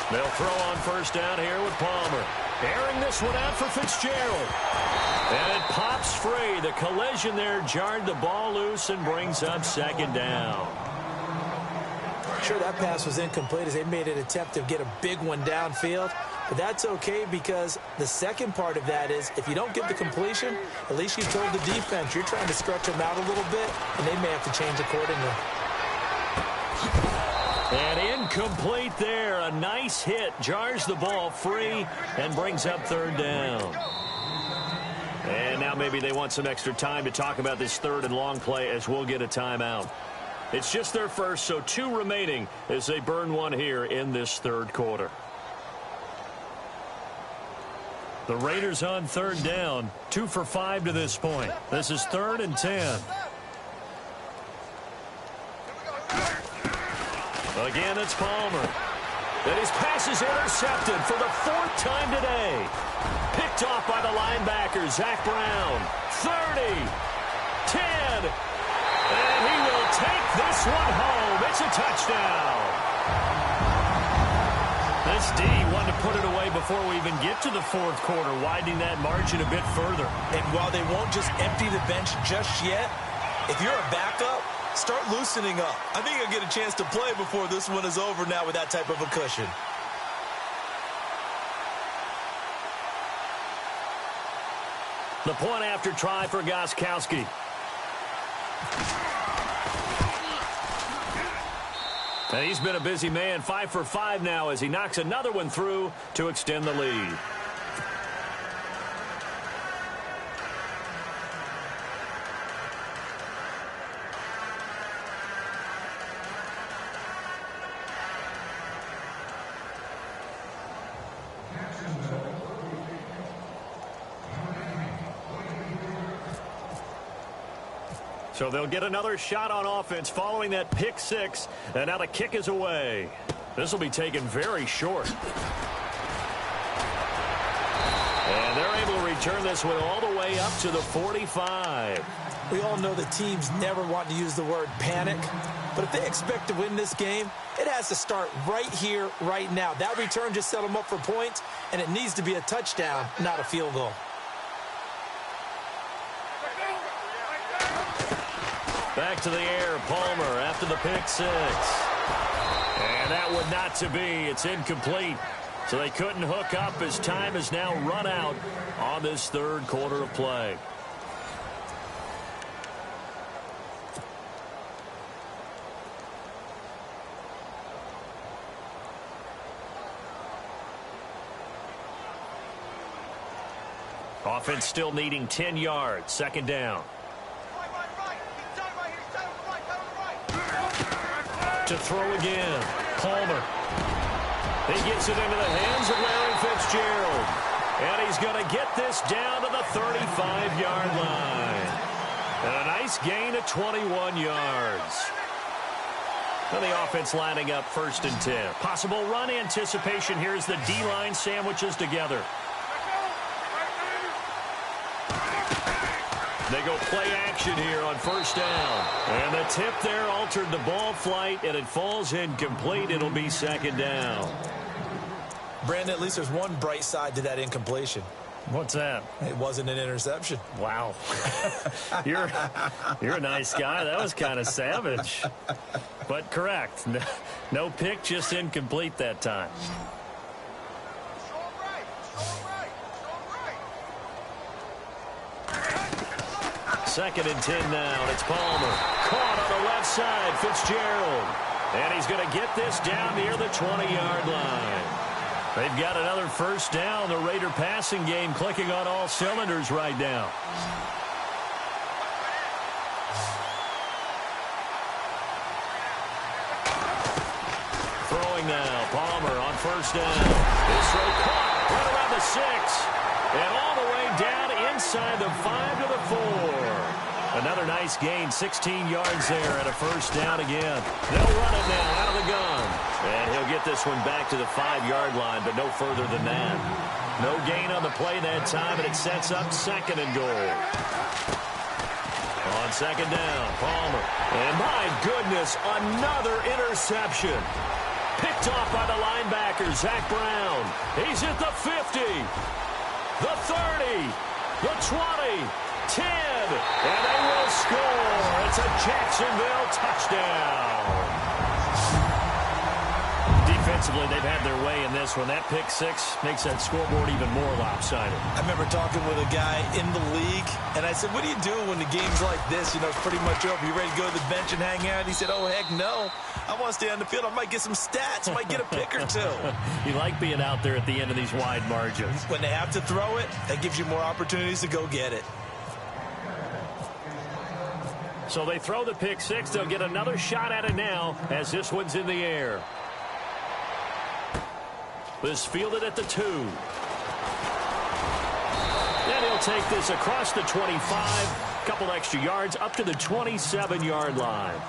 They'll throw on first down here with Palmer. Airing this one out for Fitzgerald. And it pops free. The collision there jarred the ball loose and brings up second down. Sure, that pass was incomplete as they made an attempt to get a big one downfield. But that's okay because the second part of that is if you don't get the completion, at least you told the defense you're trying to stretch them out a little bit, and they may have to change accordingly. And incomplete there. A nice hit. Jars the ball free and brings up third down. And now maybe they want some extra time to talk about this third and long play as we'll get a timeout. It's just their first, so 2 remaining as they burn one here in this third quarter. The Raiders on third down, 2 for 5 to this point. This is 3rd and 10. Again, it's Palmer. And his pass is intercepted for the 4th time today. Picked off by the linebacker, Zach Brown. 30, 10, and he will take this one home. It's a touchdown. This D wanted to put it away before we even get to the 4th quarter, widening that margin a bit further. And while they won't just empty the bench just yet, if you're a backup, start loosening up. I think you'll get a chance to play before this one is over now with that type of a cushion. The point after try for Gostkowski. And he's been a busy man, 5 for 5 now as he knocks another one through to extend the lead. So they'll get another shot on offense following that pick 6. And now the kick is away. This will be taken very short. And they're able to return this one all the way up to the 45. We all know the teams never want to use the word panic. But if they expect to win this game, it has to start right here, right now. That return just set them up for points, and it needs to be a touchdown, not a field goal. Back to the air, Palmer after the pick 6. And that would not to be. It's incomplete. So they couldn't hook up as time has now run out on this third quarter of play. Offense still needing 10 yards. Second down. To throw again. Palmer. He gets it into the hands of Larry Fitzgerald. And he's going to get this down to the 35-yard line. And a nice gain of 21 yards. And the offense lining up 1st and 10. Possible run anticipation here as the D-line sandwiches together. They go play action here on 1st down. And the tip there altered the ball flight, and it falls incomplete. It'll be 2nd down. Brandon, at least there's one bright side to that incompletion. What's that? It wasn't an interception. Wow. You're a nice guy. That was kind of savage. But correct. No pick, just incomplete that time. 2nd and 10 now. And it's Palmer. Caught on the left side. Fitzgerald. And he's going to get this down near the 20-yard line. They've got another first down. The Raider passing game clicking on all cylinders right now. Throwing now. Palmer on first down. This throw caught right around the 6. And all the way down inside the 5 to the 4. Another nice gain, 16 yards there and a first down again. They'll run it now out of the gun. And he'll get this one back to the 5-yard line, but no further than that. No gain on the play that time, and it sets up 2nd and goal. On 2nd down, Palmer. And my goodness, another interception. Picked off by the linebacker, Zach Brown. He's at the 50, the 30, the 20, 10, and they will score. It's a Jacksonville touchdown. Defensively, they've had their way in this one. That pick 6 makes that scoreboard even more lopsided. I remember talking with a guy in the league, and I said, what do you do when the game's like this? You know, it's pretty much over. You ready to go to the bench and hang out? He said, oh, heck no. I want to stay on the field. I might get some stats. I might get a pick or two. You like being out there at the end of these wide margins. When they have to throw it, that gives you more opportunities to go get it. So they throw the pick 6. They'll get another shot at it now as this one's in the air. This fielded at the 2. Then he'll take this across the 25. Couple extra yards up to the 27-yard line.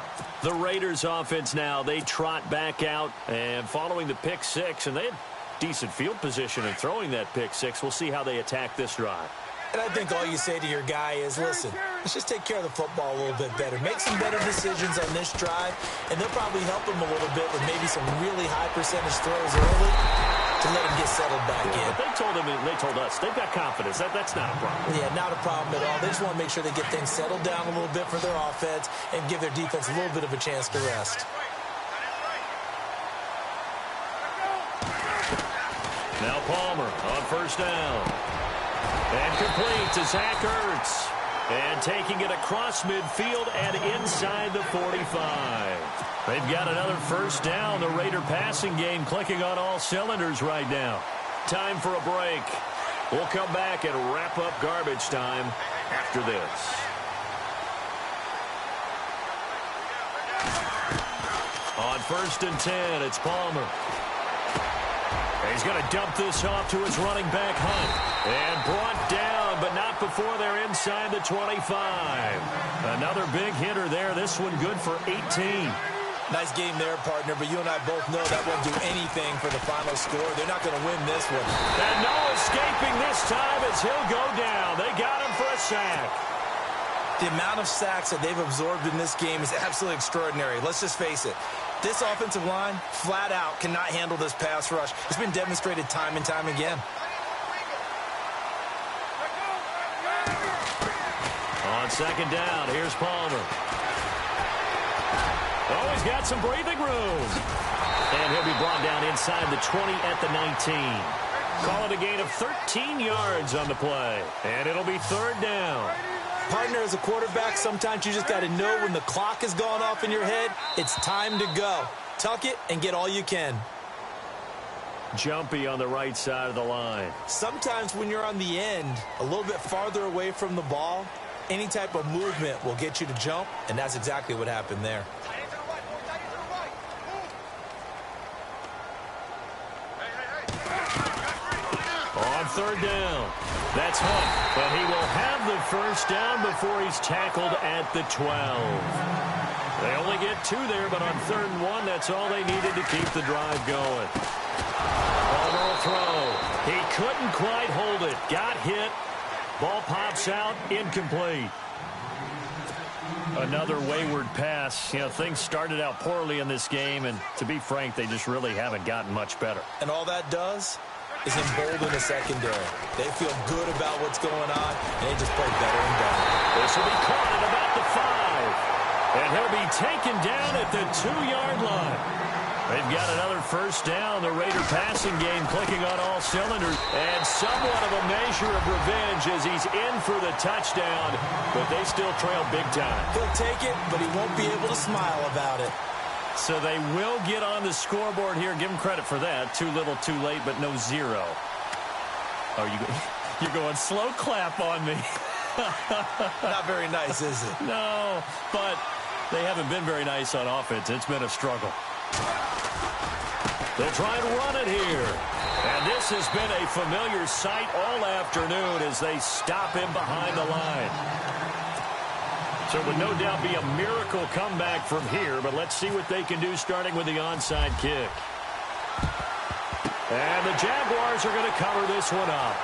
The Raiders offense now, they trot back out and following the pick 6. And they had decent field position in throwing that pick 6. We'll see how they attack this drive. And I think all you say to your guy is, listen, let's just take care of the football a little bit better. Make some better decisions on this drive, and they'll probably help him a little bit with maybe some really high percentage throws early to let him get settled back in. But they told us, they've got confidence. That's not a problem. Yeah, not a problem at all. They just want to make sure they get things settled down a little bit for their offense and give their defense a little bit of a chance to rest. Now Palmer on first down. And complete to Zach Ertz. And taking it across midfield and inside the 45. They've got another first down. The Raider passing game clicking on all cylinders right now. Time for a break. We'll come back and wrap up garbage time after this. On 1st and 10, it's Palmer. He's going to dump this off to his running back, Hunt. And brought down, but not before they're inside the 25. Another big hitter there. This one good for 18. Nice game there, partner, but you and I both know that won't do anything for the final score. They're not going to win this one. And no escaping this time as he'll go down. They got him for a sack. The amount of sacks that they've absorbed in this game is absolutely extraordinary. Let's just face it. This offensive line, flat out, cannot handle this pass rush. It's been demonstrated time and time again. On 2nd down, here's Palmer. Oh, he's got some breathing room. And he'll be brought down inside the 20 at the 19. Call it a gain of 13 yards on the play. And it'll be 3rd down. Partner, as a quarterback, sometimes you just got to know when the clock has gone off in your head, it's time to go. Tuck it and get all you can. Jumpy on the right side of the line. Sometimes when you're on the end, a little bit farther away from the ball, any type of movement will get you to jump, and that's exactly what happened there. On 3rd down, that's Hunt, but he will have the first down before he's tackled at the 12. They only get 2 there, but on 3rd and 1, that's all they needed to keep the drive going. Palmer will throw. He couldn't quite hold it. Got hit. Ball pops out, incomplete. Another wayward pass. You know, things started out poorly in this game, and to be frank, they just really haven't gotten much better. And all that does is embolden the secondary. They feel good about what's going on, and they just play better and better. This will be caught at about the 5. And he'll be taken down at the 2-yard line. They've got another first down. The Raider passing game clicking on all cylinders. And somewhat of a measure of revenge as he's in for the touchdown. But they still trail big time. He'll take it, but he won't be able to smile about it. So they will get on the scoreboard here. Give them credit for that. Too little, too late, but no zero. Oh, you're going slow clap on me. Not very nice, is it? No, but they haven't been very nice on offense. It's been a struggle. They'll try and run it here. And this has been a familiar sight all afternoon as they stop him behind the line. So it would no doubt be a miracle comeback from here, but let's see what they can do starting with the onside kick. And the Jaguars are going to cover this one up.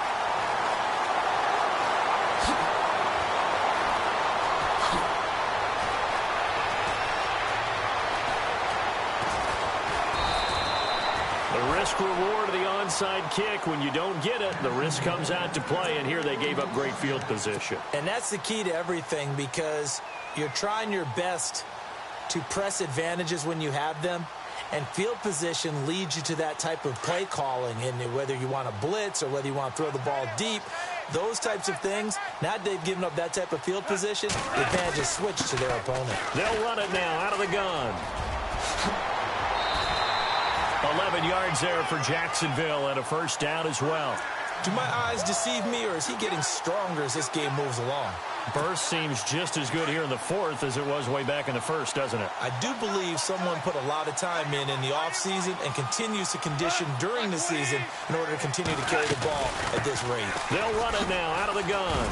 The risk-reward of the onside kick. When you don't get it, the risk comes out to play, and here they gave up great field position. And that's the key to everything, because you're trying your best to press advantages when you have them, and field position leads you to that type of play calling. And whether you want to blitz or whether you want to throw the ball deep, those types of things, now that they've given up that type of field position, the advantage is switched to their opponent. They'll run it now out of the gun. 11 yards there for Jacksonville and a first down as well. Do my eyes deceive me, or is he getting stronger as this game moves along? Burst seems just as good here in the fourth as it was way back in the first, doesn't it? I do believe someone put a lot of time in the offseason and continues to condition during the season in order to continue to carry the ball at this rate. They'll run it now out of the gun.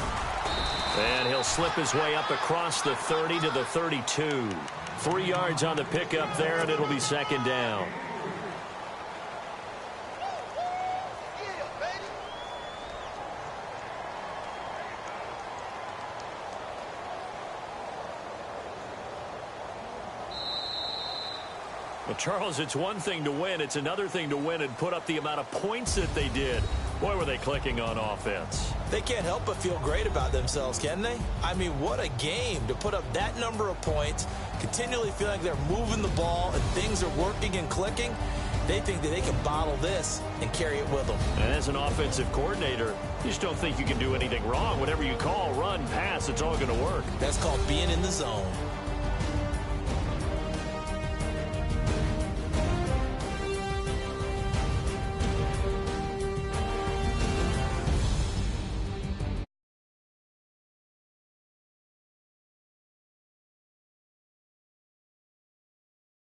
And he'll slip his way up across the 30 to the 32. 3 yards on the pickup there, and it'll be second down. Well, Charles, it's one thing to win. It's another thing to win and put up the amount of points that they did. Boy, were they clicking on offense. They can't help but feel great about themselves, can they? I mean, what a game to put up that number of points, continually feeling like they're moving the ball and things are working and clicking. They think that they can bottle this and carry it with them. And as an offensive coordinator, you just don't think you can do anything wrong. Whatever you call, run, pass, it's all going to work. That's called being in the zone.